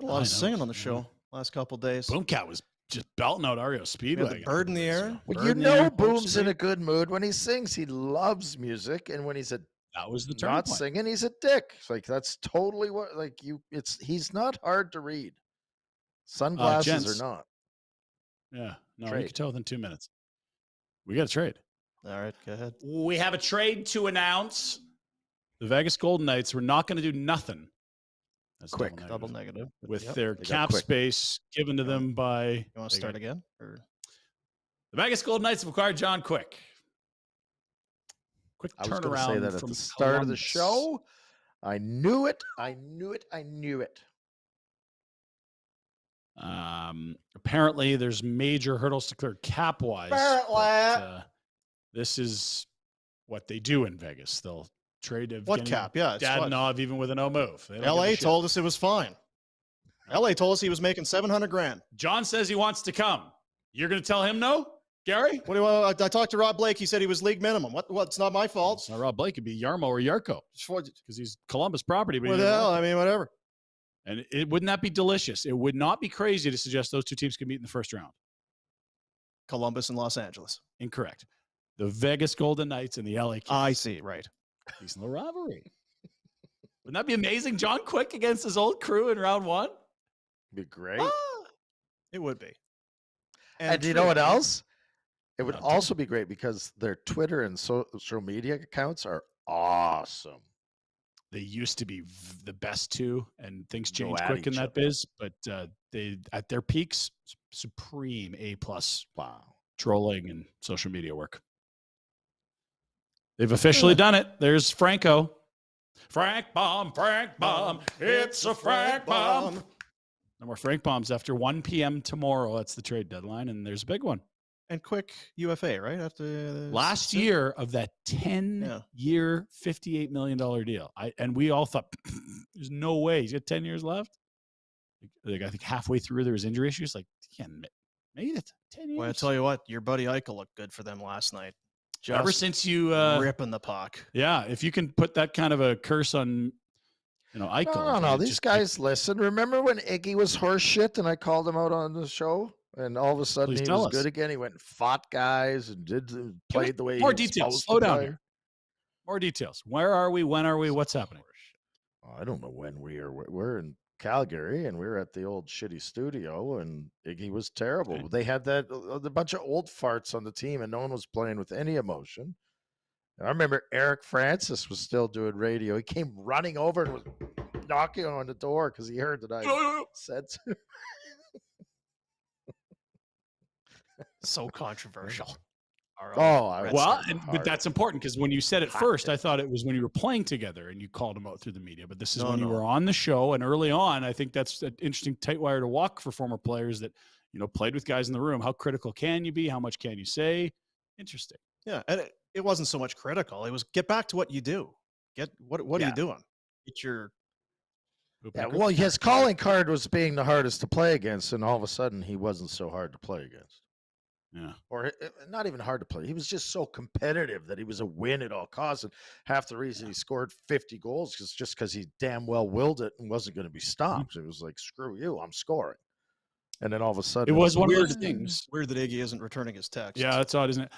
A lot I know, of singing on the yeah. show last couple days. Boomcat was just belting out REO We Speedway. got the bird in the air. Well, Bird you in the air, know, Hope Boom's in a Street. good mood when he sings. He loves music, and when he's That was the turning not point. singing, he's a dick. It's like that's totally what he's not hard to read. Sunglasses gents. or not. Yeah. No, Trade. you can tell within 2 minutes. We got to trade. All right, go ahead. We have a trade to announce. The Vegas Golden Knights were not going to do nothing. That's Quick. Double negative. with Yep. their They got cap quick. space given to them by. You want to they start got- again? Or The Vegas Golden Knights have acquired John Quick. Quick I was going to turnaround say that at from the start of the Columbus. show. I knew it. I knew it. I knew it. Apparently, there's major hurdles to clear cap wise. This is what they do in Vegas. They'll trade what cap? Yeah, it's what? Dadonov even with a no move. They don't give a LA shit. told us it was fine. LA told us he was making $700,000. John says he wants to come. You're going to tell him no, Gary? What do I talked to Rob Blake. He said he was league minimum. What? It's not my fault. It's not Rob Blake. It'd be Yarmo or Yarko because he's Columbus property. But What he the didn't hell? want I mean, whatever. to. And wouldn't that be delicious? It would not be crazy to suggest those two teams could meet in the first round. Columbus and Los Angeles. Incorrect. The Vegas Golden Knights and the LA Kings. I see. Right. Decent little rivalry. Wouldn't that be amazing? John Quick against his old crew in round one. Be great. Ah, it would be. And do you true. know what else? It would Not also be great because their Twitter and social media accounts are awesome. They used to be the best two, and things Go change at quick in each that other. biz. But they, at their peaks, supreme A+ Wow. trolling and social media work. They've officially done it. There's Franco. Frank bomb, it's a Frank bomb. No more Frank bombs after 1 p.m. tomorrow. That's the trade deadline, and there's a big one. And quick UFA, right? After Last year of that 10-year, $58 million deal. And we all thought, there's no way. He's got 10 years left. Like I think halfway through, there was injury issues. Like, yeah, made it. 10 years. Well, I tell you what, your buddy Eichel looked good for them last night. Just Ever since you ripping the puck. yeah, if you can put that kind of a curse on, Eichel. No. it These just- guys listen. Remember when Iggy was horse shit and I called him out on the show? And all of a sudden, Please he tell was us. good again. He went and fought guys and played the way he More was details. supposed Slow to down play. here. More details. Where are we? When are we? What's happening? I don't know when we're in Calgary, and we were at the old shitty studio, and Iggy was terrible. Okay. They had the bunch of old farts on the team, and no one was playing with any emotion. And I remember Eric Francis was still doing radio. He came running over and was knocking on the door because he heard that I said so. So controversial. But that's important because when you said it Hot first, take. I thought it was when you were playing together and you called him out through the media. But this is when you No. were on the show and early on. I think that's an interesting tight wire to walk for former players that played with guys in the room. How critical can you be? How much can you say? Interesting. Yeah, and it wasn't so much critical. It was get back to what you do. What are you doing? Get your Well, his calling card was being the hardest to play against, and all of a sudden he wasn't so hard to play against. Yeah. Or not even hard to play. He was just so competitive that he was a win at all costs. And half the reason he scored 50 goals is just because he damn well willed it and wasn't going to be stopped. It was like, screw you, I'm scoring. And then all of a sudden, It was one of weird those things. Weird that Iggy isn't returning his text. Yeah, that's odd, isn't it?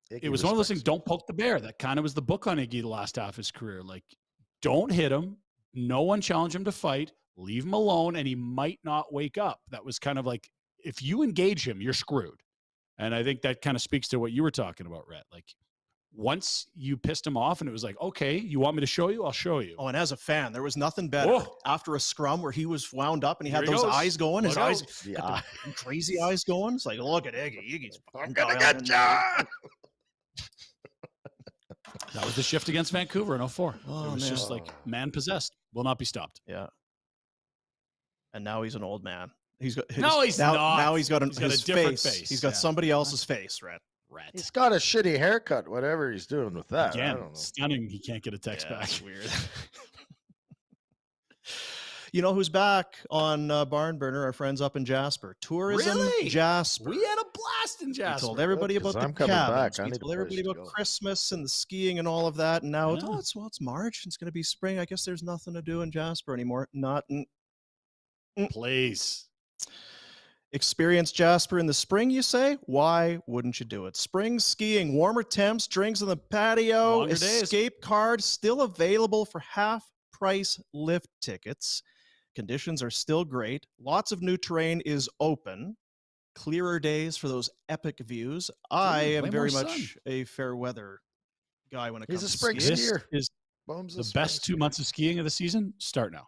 It was one of those things. respects Don't poke the bear. That kind of was the book on Iggy the last half of his career. Like, don't hit him. No one challenge him to fight. Leave him alone, and he might not wake up. That was kind of like, if you engage him, you're screwed. And I think that kind of speaks to what you were talking about, Rhett. Like, once you pissed him off, and it was like, okay, you want me to show you? I'll show you. Oh, and as a fan, there was nothing better after a scrum where he was wound up and he had those eyes going. His eyes, got the crazy eyes going. It's like, look at Iggy. Iggy's I'm gonna get you. That was the shift against Vancouver in 04. Oh, it was just like man possessed. Will not be stopped. Yeah. And now he's an old man. He's got not. Now he's got, his a different face. He's got somebody else's face, Rhett. He's got a shitty haircut, whatever he's doing with that. Again, I don't know. stunning. He can't get a text back. That's weird. You know who's back on Barn Burner? Our friends up in Jasper. Tourism Really? Jasper. We had a blast in Jasper. We told everybody about the I'm coming cabins. back. I We need told a everybody place to about go. Christmas and the skiing and all of that. And now it's March. It's going to be spring. I guess there's nothing to do in Jasper anymore. Place. Experience Jasper in the spring, you say? Why wouldn't you do it? Spring skiing, warmer temps, drinks on the patio, Longer days. escape card still available for half-price lift tickets. Conditions are still great. Lots of new terrain is open. Clearer days for those epic views. I am way very more much a fair weather guy when it He's comes a to spring skiing. skier. Is Boom's a the spring best 2 skier. months of skiing of the season start now.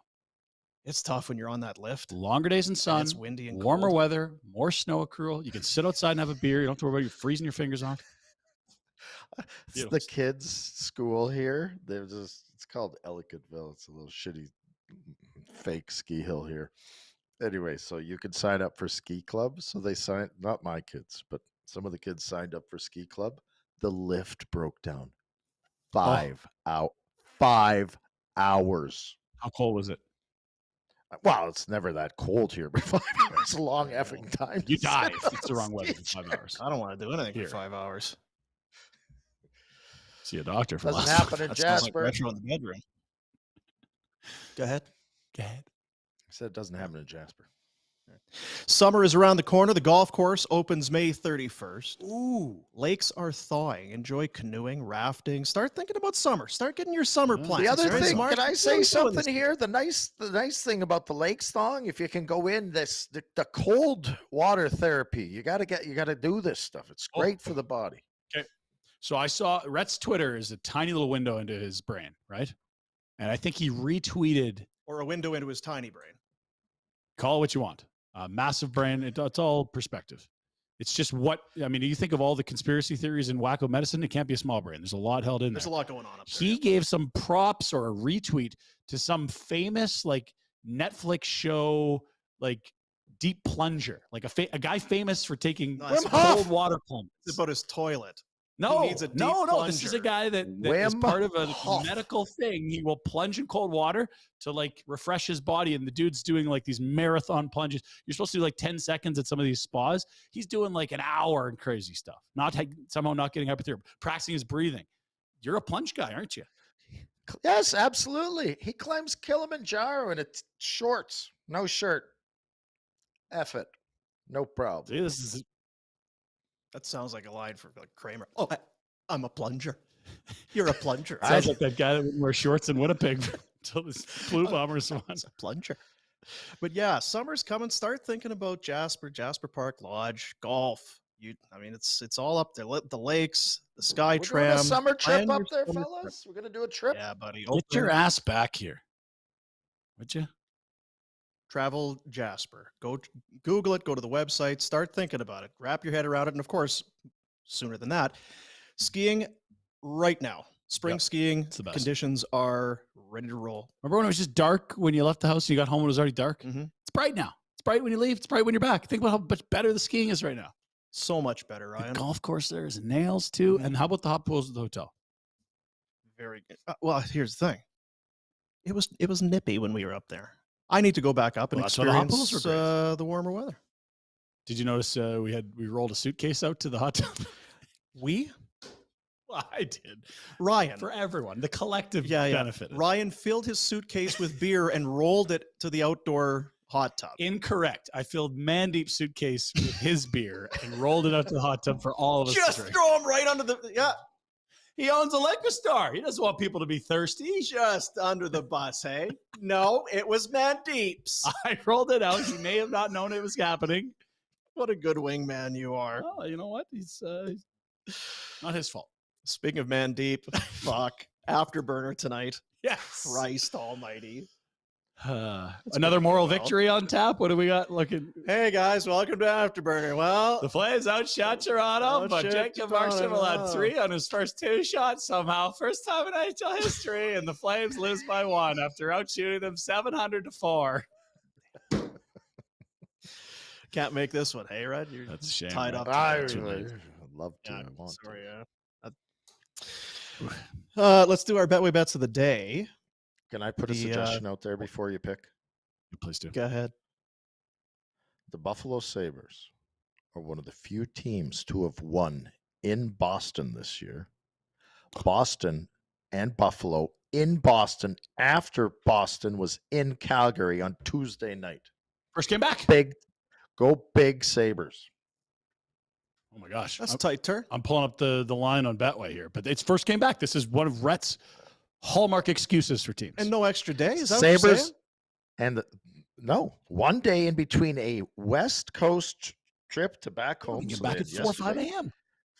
It's tough when you're on that lift. Longer days in sun, It's windy and warmer cold. weather, more snow accrual. You can sit outside and have a beer. You don't have to worry about you freezing your fingers off. It's the kids' school here. It's called Ellicottville. It's a little shitty fake ski hill here. Anyway, so you could sign up for ski club. So they signed, not my kids, but some of the kids signed up for ski club. The lift broke down. 5 hours. How cold was it? Well, it's never that cold here, but 5 hours is a long effing time. You to die sit if on it's the a wrong weather ski for 5 hours. I don't want to do anything Here. for 5 hours. See a doctor for Doesn't last. happen in That sounds like Jasper. retro in the bedroom. Go ahead. Go ahead. I said it doesn't happen in Jasper. Summer is around the corner. The golf course opens May 31st. Ooh, lakes are thawing. Enjoy canoeing, rafting. Start thinking about summer. Start getting your summer plans. The other It's thing, March. can I What are say we doing something this here? The nice thing about the lakes thong, if you can go in the cold water therapy, you got to do this stuff. It's great for the body. Okay. So I saw Rhett's Twitter is a tiny little window into his brain, right? And I think he retweeted. Or a window into his tiny brain. Call it what you want. Massive brain. It's all perspective. It's just you think of all the conspiracy theories in wacko medicine, it can't be a small brain. There's a lot held in There's there. a lot going on up there. He gave some props or a retweet to some famous like Netflix show, like deep plunger, like a guy famous for taking No, it's cold water plunge. It's about his toilet. No, needs a deep no. This is a plunger. guy that is Wim part of a Hof. medical thing. He will plunge in cold water to like refresh his body. And the dude's doing like these marathon plunges. You're supposed to do like 10 seconds at some of these spas. He's doing like an hour and crazy stuff. Somehow not getting hypothermia, practicing his breathing. You're a plunge guy, aren't you? Yes, absolutely. He climbs Kilimanjaro in shorts, no shirt. F it. No problem. See, this is That sounds like a line for like Kramer. Oh, I'm a plunger. You're a plunger. sounds like that guy that wouldn't wear shorts in Winnipeg until this Blue Bombers won. It's a plunger. But yeah, summer's coming. Start thinking about Jasper Park Lodge, golf. It's all up there. The lakes, the Sky We're doing Tram. a summer trip Plan up your there, summer fellas. We're gonna do a trip. Yeah, buddy. Get your ass back here, would you? Travel Jasper. Go Google it. Go to the website. Start thinking about it. Wrap your head around it. And of course, sooner than that, skiing right now. Spring skiing It's the best. conditions are ready to roll. Remember when it was just dark when you left the house and you got home and it was already dark? Mhm. It's bright now. It's bright when you leave. It's bright when you're back. Think about how much better the skiing is right now. So much better, The Ryan. golf course there is nails too. Mhm. And how about the hot pools at the hotel? Very good. Well, here's the thing. It was nippy when we were up there. I need to go back up and Well, that's why the hot experience pools were great. the warmer weather. Did you notice we rolled a suitcase out to the hot tub? We? Well, I did. Ryan. For everyone, the collective Yeah. benefit. Ryan filled his suitcase with beer and rolled it to the outdoor hot tub. Incorrect. I filled Mandeep's suitcase with his beer and rolled it out to the hot tub for all of us to Just drink. throw him right under the He owns a liquor store. He doesn't want people to be thirsty. just under the bus, hey? No, it was Mandeep's. I rolled it out. He may have not known it was happening. What a good wingman you are. Oh, you know what? He's not his fault. Speaking of Mandeep, fuck. Afterburner tonight. Yes. Christ almighty. Another moral well. victory on tap. What do we got looking? Hey guys, welcome to Afterburner. Well, The Flames outshot Toronto, but Outshot Jacob Markstrom Toronto. had 3 on his first 2 shots somehow. First time in NHL history, and the Flames lose by 1 after outshooting them 700-4. can't make this one. Hey, Red, you're That's a shame. tied right? up. I Too late. would love to. Yeah, I want sorry, to. let's do our Betway Bets of the day. Can I put a The, suggestion out there before you pick? Please do. Go ahead. The Buffalo Sabres are one of the few teams to have won in Boston this year. Boston and Buffalo in Boston after Boston was in Calgary on Tuesday night. First game back. Go big Sabres. Oh my gosh. That's a tight turn. I'm pulling up the line on Betway here, but it's first game back. This is one of Rhett's hallmark excuses for teams. And no extra day. Is that what you're Sabres saying? and no, one day in between a West Coast trip to back home. We get so back they at had 4 or 5 yesterday. a.m.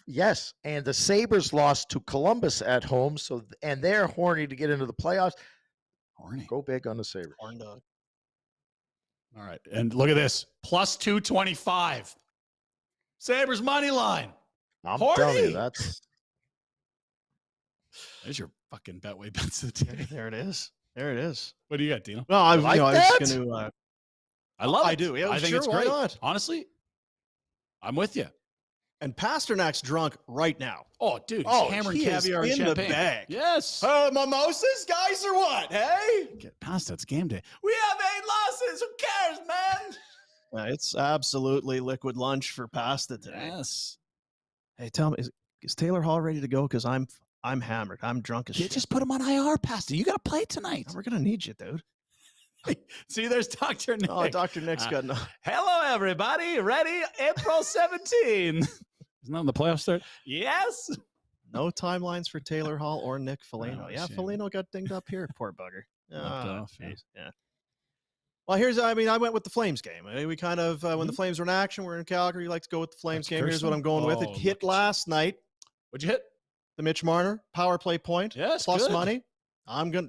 Yes, and the Sabres lost to Columbus at home, and they're horny to get into the playoffs. Horny. Go big on the Sabres. Corn dog. All right. And look at this. Plus 225. Sabres money line. I'm Horny. telling you, that's There's your fucking Betway Bets of the day. There it is. There it is. What do you got, Dino? No, I like was that? just going to. I love it. I do. Yeah, I think sure, it's why great. not? Honestly, I'm with you. And Pasternak's drunk right now. Oh, dude. Oh, He's hammering he is caviar and in the champagne. bag. Yes. Mimosas, guys, or what? Hey? Get past that. It's game day. We have 8 losses. Who cares, man? It's absolutely liquid lunch for pasta today. Yes. Hey, tell me, is Taylor Hall ready to go? Because I'm hammered. I'm drunk as You shit. just put him on IR, Pasta. You got to play tonight. We're gonna need you, dude. See, there's Dr. Nick. Oh, Dr. Nick's got no. Hello, everybody. Ready? April 17. Isn't that when the playoffs start? Yes. No timelines for Taylor Hall or Nick Foligno. Oh, Yeah, shame. Foligno got dinged up here. Poor bugger. Knocked Oh, off, yeah. jeez, yeah. Well, I went with the Flames game. We kind of, when the Flames were in action, we're in Calgary. You like to go with the Flames That's game. Here's what Kirsten? I'm going with. It Oh, hit look at you. last night. What'd you hit? The Mitch Marner power play point. Yes, Plus good. money.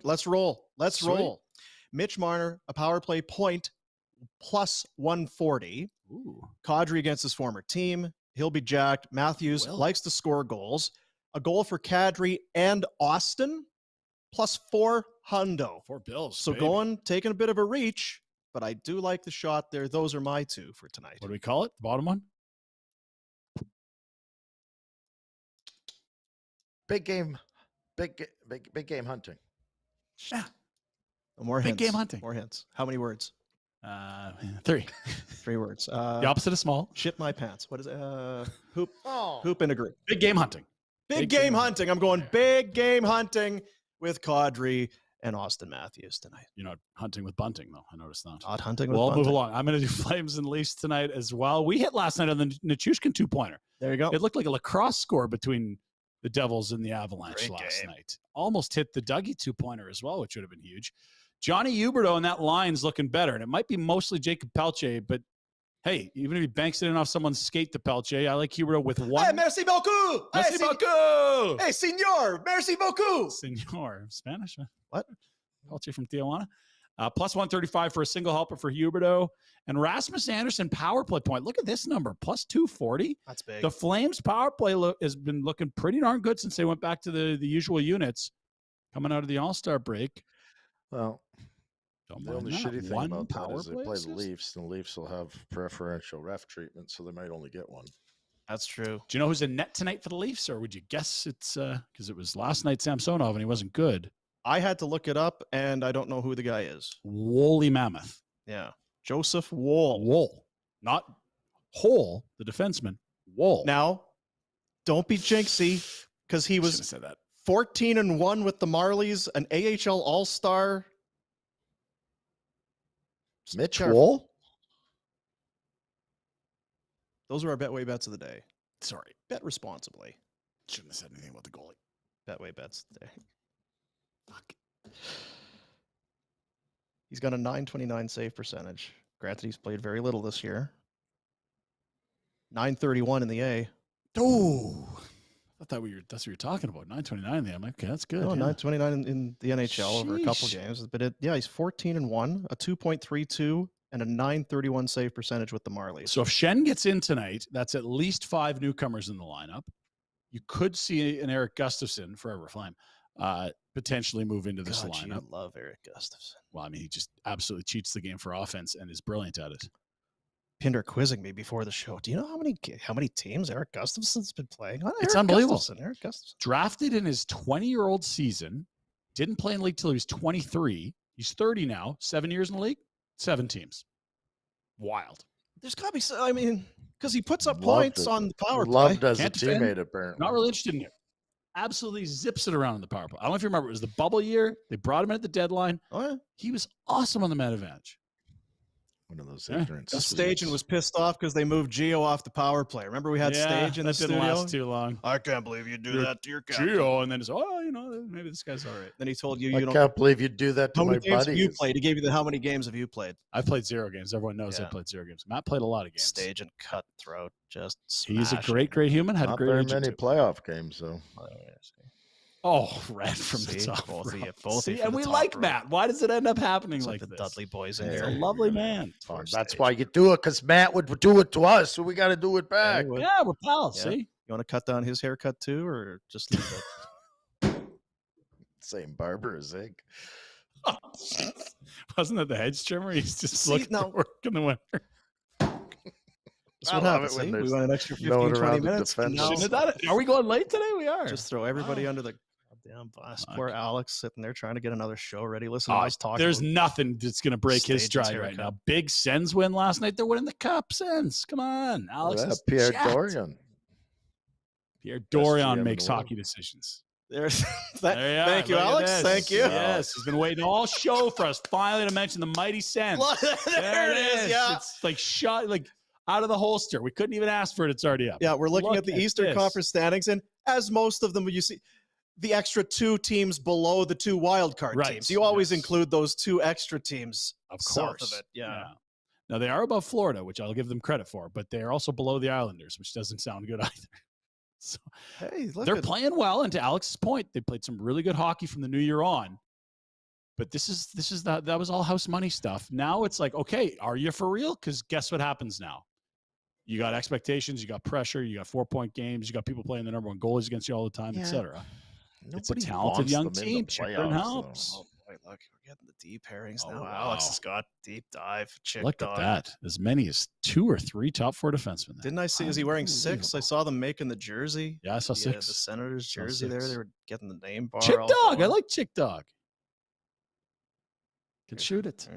Let's roll. Let's Sweet. roll. Mitch Marner, a power play point plus 140. Ooh. Kadri against his former team. He'll be jacked. Matthews Will. likes to score goals. A goal for Kadri and Austin plus 4 hundo. 4 bills. So baby. taking a bit of a reach, but I do like the shot there. Those are my 2 for tonight. What do we call it? The bottom one? big game, big game hunting. Yeah. More Big hints. game hunting. More hints. How many words? 3. 3 words. The opposite of small. Shit my pants. What is it? Hoop Oh, in a group. Big game hunting. Big Big game game hunting. I'm going big game hunting with Kadri and Austin Matthews tonight. You're not hunting with bunting, though. I noticed that. Not hunting with Well, I'll move bunting. along. I'm going to do Flames and Leafs tonight as well. We hit last night on the Nichushkin 2-pointer. There you go. It looked like a lacrosse score between the Devils and the Avalanche last night. Almost hit the Dougie 2-pointer as well, which would have been huge. Johnny Huberdeau and that line's looking better, and it might be mostly Jacob Pelche, but hey, even if he banks it in off someone's skate to Pelche, I like Huberdeau with one. Hey, merci beaucoup. Merci beaucoup. Hey, senor. Merci beaucoup. Senor. Spanish? Huh? What? Pelche from Tijuana. Plus 135 for a single helper for Huberdeau. And Rasmus Anderson power play point. Look at this number. Plus 240. That's big. The Flames power play has been looking pretty darn good since they went back to the usual units coming out of the All-Star break. Well, Don't the mind only that. shitty thing One about that power is they play play the assist? Leafs, and the Leafs will have preferential ref treatment, so they might only get one. That's true. Do you know who's in net tonight for the Leafs, or would you guess it's because it was last night Samsonov and he wasn't good? I had to look it up, and I don't know who the guy is. Woolly Mammoth. Yeah. Joseph Woll. Wool. Not Hole, the defenseman. Wool. Now, don't be jinxy, because he Shouldn't was have said that. 14-1 with the Marlies, an AHL All-Star. Mitch Careful. Wool? Those are our Betway Bets of the day. Sorry. Bet responsibly. Shouldn't have said anything about the goalie. Betway Bets today. Fuck. He's got a .929 save percentage. Granted, he's played very little this year. .931 in the A. Oh. I thought that's what you're talking about. 929 there. I'm like, okay, that's good. No, yeah. .929 in the NHL over a couple Sheesh. games. But he's 14-1, a 2.32, and a .931 save percentage with the Marlies. So if Shen gets in tonight, that's at least 5 newcomers in the lineup. You could see an Eric Gustafsson, forever Flame, potentially move into this God, lineup. you love Eric Gustafsson. Well, I mean, he just absolutely cheats the game for offense and is brilliant at it. Pinder quizzing me before the show. Do you know how many teams Eric Gustafsson's been playing on? It's Eric unbelievable. Eric Gustafsson. Drafted in his 20-year-old season, didn't play in the league till he was 23. He's 30 now, 7 years in the league, 7 teams. Wild. There's got to be, I mean, because he puts up Loved points it. on the power play. Loved as Can't a defend. teammate, apparently. Not really interested in it. Absolutely zips it around in the power play. I don't know if you remember, it was the bubble year. They brought him in at the deadline. Oh, yeah. He was awesome on the man advantage. One of those Yeah. ignorant Stajan was pissed off because they moved Gio off the power play. Remember we had Stage in the that studio? didn't last too long. I can't believe you do that to your captain. Gio, and then it's, maybe this guy's all right. Then he told you, I you know, can't believe you do that to how my many games have you buddies. played? He gave you how many games have you played? I've played 0 games. Everyone knows Yeah. I've played 0 games. Matt played a lot of games. Stage and cutthroat, just He's a smashing. great human. Had Not a great very agent many too. playoff games, though. Oh, Red from the See? top. Both of you- row. both of See, you from and the we top like row. Matt. Why does it end up happening It's like like the this? Dudley boys in He's there. a lovely man. Poor That's Stage. why you do it, because Matt would do it to us, so we got to do it back. would. Yeah, we're pals. Yeah. See, You want to cut down his haircut too, or just leave it? Same barber as Zig. wasn't that the hedge trimmer? He's just See, looking now- to work in the winter. That's I what love happens. it when See? We there's went an extra no one 15, 20 around to minutes. defend and us. now Shouldn't have done it. Are we going late today? We are. just throw everybody Oh. under the goddamn bus. Poor Okay. Alex sitting there trying to get another show ready. Listen Oh, to us talk. there's about nothing that's going to break his Stage's stride right haircut. now. Big Sens win last night. They're winning the cup. Sens, come on, Alex. Yeah, is Pierre jacked. Dorian. Pierre GM Dorian in makes the world. hockey decisions. There's There you are. thank you, Look at Alex. this. Thank you. Yes, he's been waiting all show for us finally to mention the mighty Sens. there it is. Yeah. It's like shot like out of the holster. We couldn't even ask for it. It's already up. Yeah, we're looking Look at the Eastern this. Conference standings, and as most of them, you see the extra 2 teams below the 2 wild card Right, teams. You always yes. include those 2 extra teams Of south course. of it. Yeah. Now they are above Florida, which I'll give them credit for, but they are also below the Islanders, which doesn't sound good either. So Hey, look they're at playing well, and to Alex's point, they played some really good hockey from the new year on. But this is that was all house money stuff. Now it's like, okay, are you for real? Because guess what happens now? You got expectations, you got pressure, you got 4-point games, you got people playing the number 1 goalies against you all the time, Yeah. etc. It's a Nobody talented wants young them in the team. Chikrin playoffs, helps. though. Oh boy, look, we're getting the deep pairings Oh, now. wow. Alex has got deep dive. Chick Look dog. at that. As many as 2 or 3 top 4 defensemen. there. Didn't I see? Is he wearing 6? I Unbelievable. saw them making the jersey. Yeah, I saw The 6. Senators Saw jersey there. 6. They were getting the name bar. Chick all Dog. I going. like Chick Dog. Can shoot it.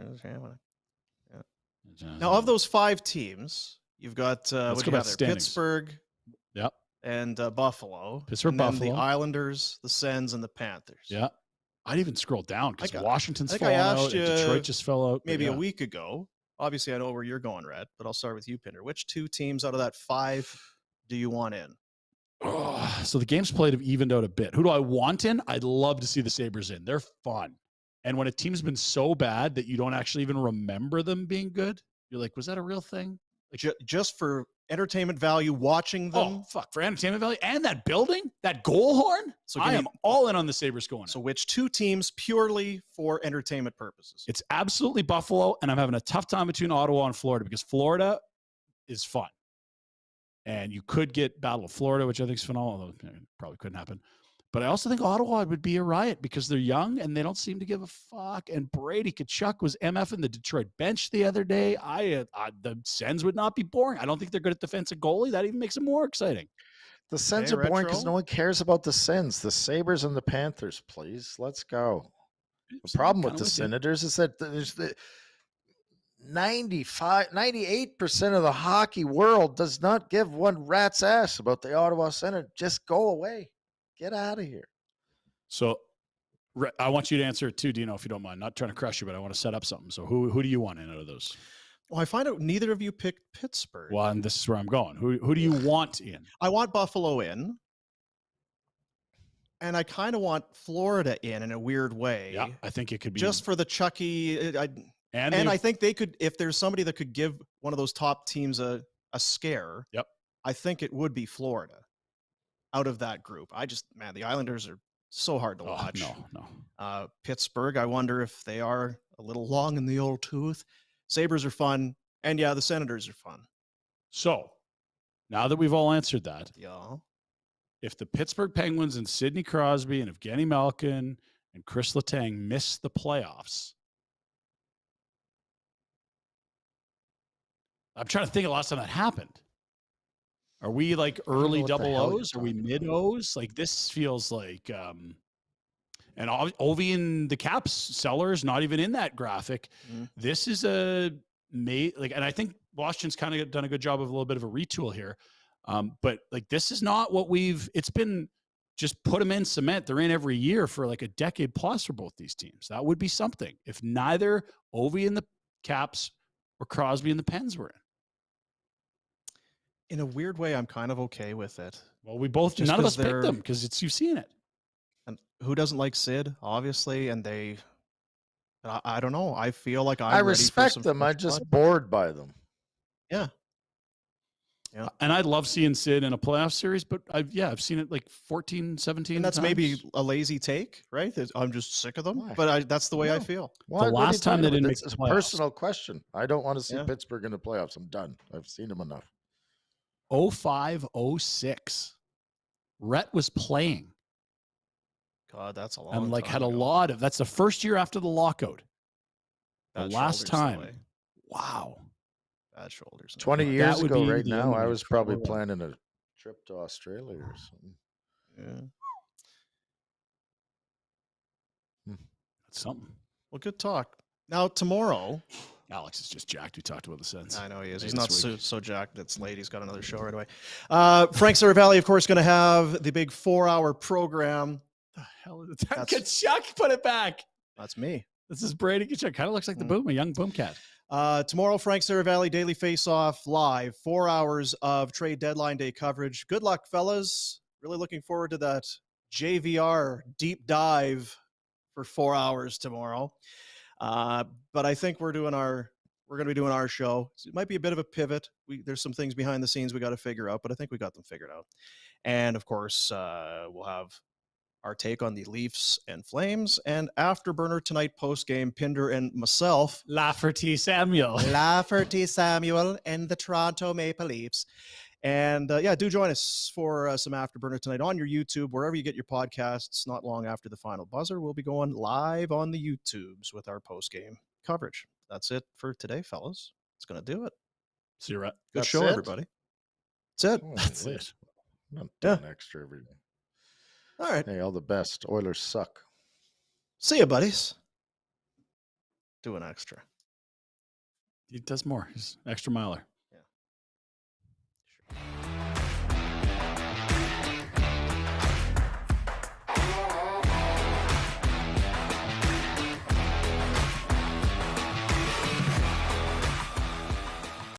Now, of those 5 teams, you've got Let's what go do you by have there? standings. Pittsburgh Yep. and Buffalo. Pittsburgh, and then Buffalo. the Islanders, the Sens, and the Panthers. Yeah. I'd even scroll down because I Washington's think I falling asked out. you And Detroit just fell out. maybe a week ago. Obviously, I know where you're going, Rhett, but I'll start with you, Pinder. Which 2 teams out of that 5 do you want in? Oh, so the games played have evened out a bit. Who do I want in? I'd love to see the Sabres in. They're fun. And when a team's been so bad that you don't actually even remember them being good, you're like, was that a real thing? Like, just for entertainment value, watching them. Oh, fuck. For entertainment value and that building, that goal horn. So I am all in on the Sabres going in. So which 2 teams purely for entertainment purposes? It's absolutely Buffalo, and I'm having a tough time between Ottawa and Florida because Florida is fun. And you could get Battle of Florida, which I think is phenomenal, although it probably couldn't happen. But I also think Ottawa would be a riot because they're young and they don't seem to give a fuck. And Brady Tkachuk was MFing the Detroit bench the other day. The Sens would not be boring. I don't think they're good at defensive goalie. That even makes it more exciting. The Sens are boring because no one cares about the Sens. The Sabres and the Panthers, please. Let's go. The problem with the Senators is that there's the 98% of the hockey world does not give one rat's ass about the Ottawa Senators. Just go away. Get out of here. So I want you to answer it too, Dino, if you don't mind. Not trying to crush you, but I want to set up something. So who do you want in out of those? Well, I find out neither of you picked Pittsburgh. Well, and this is where I'm going. Who do you want in? I want Buffalo in. And I kind of want Florida in a weird way. Yeah, I think it could be. Just for the Chucky. And I think they could, if there's somebody that could give one of those top teams a scare, yep. I think it would be Florida out of that group. The Islanders are so hard to watch. No. Pittsburgh, I wonder if they are a little long in the old tooth. Sabres are fun. And yeah, the Senators are fun. So now that we've all answered that, yeah. If the Pittsburgh Penguins and Sidney Crosby and Evgeny Malkin and Chris Letang miss the playoffs, I'm trying to think of the last time that happened. Are we like early double O's? Are we mid O's? Like this feels like, and Ovi and the Caps sellers not even in that graphic. This is and I think Washington's kind of done a good job of a little bit of a retool here. But like this is not what it's been. Just put them in cement. They're in every year for like a decade plus for both these teams. That would be something if neither Ovi and the Caps or Crosby and the Pens were in. In a weird way, I'm kind of okay with it. Well, none of us picked them because you've seen it. And who doesn't like Sid, obviously? And I don't know. I feel like I respect them. I'm just bored by them. Yeah. Yeah. And I'd love seeing Sid in a playoff series, but I've seen it like 14, 17 And that's times. Maybe a lazy take, right? I'm just sick of them. Why? But that's the way I feel. The last time they didn't make the playoffs. Personal question. I don't want to see Pittsburgh in the playoffs. I'm done. I've seen them enough. 05, 06. Rhett was playing. God, that's a long time. And had a lot of, that's the first year after the lockout. The last time. Wow. Bad shoulders. 20 years ago right now, I was probably planning a trip to Australia or something. Yeah. That's something. Well, good talk. Now, tomorrow. Alex is just jacked. We talked about the Sens. I know he is. He's not so jacked. It's late. He's got another show right away. Frank Seravalli, of course, going to have the big 4-hour program. The hell is that? Tkachuk, put it back. That's me. This is Brady Tkachuk. Kind of looks like the Boom, a young Boom cat. Tomorrow, Frank Seravalli, Daily Face-Off live. 4 hours of trade deadline day coverage. Good luck, fellas. Really looking forward to that JVR deep dive for 4 hours tomorrow. But I think we're going to be doing our show. So it might be a bit of a pivot. There's some things behind the scenes we got to figure out, but I think we got them figured out. And of course, we'll have our take on the Leafs and Flames and Afterburner tonight post-game. Pinder and myself. Lafferty Samuel and the Toronto Maple Leafs. And do join us for some Afterburner tonight on your YouTube, wherever you get your podcasts. Not long after the final buzzer, we'll be going live on the YouTubes with our post-game coverage. That's it for today, fellas. It's going to do it. See you, Rhett. Good show, everybody. That's it. That's it. Not doing extra every day. All right. Hey, all the best. Oilers suck. See you, buddies. Do an extra. He does more. He's extra miler.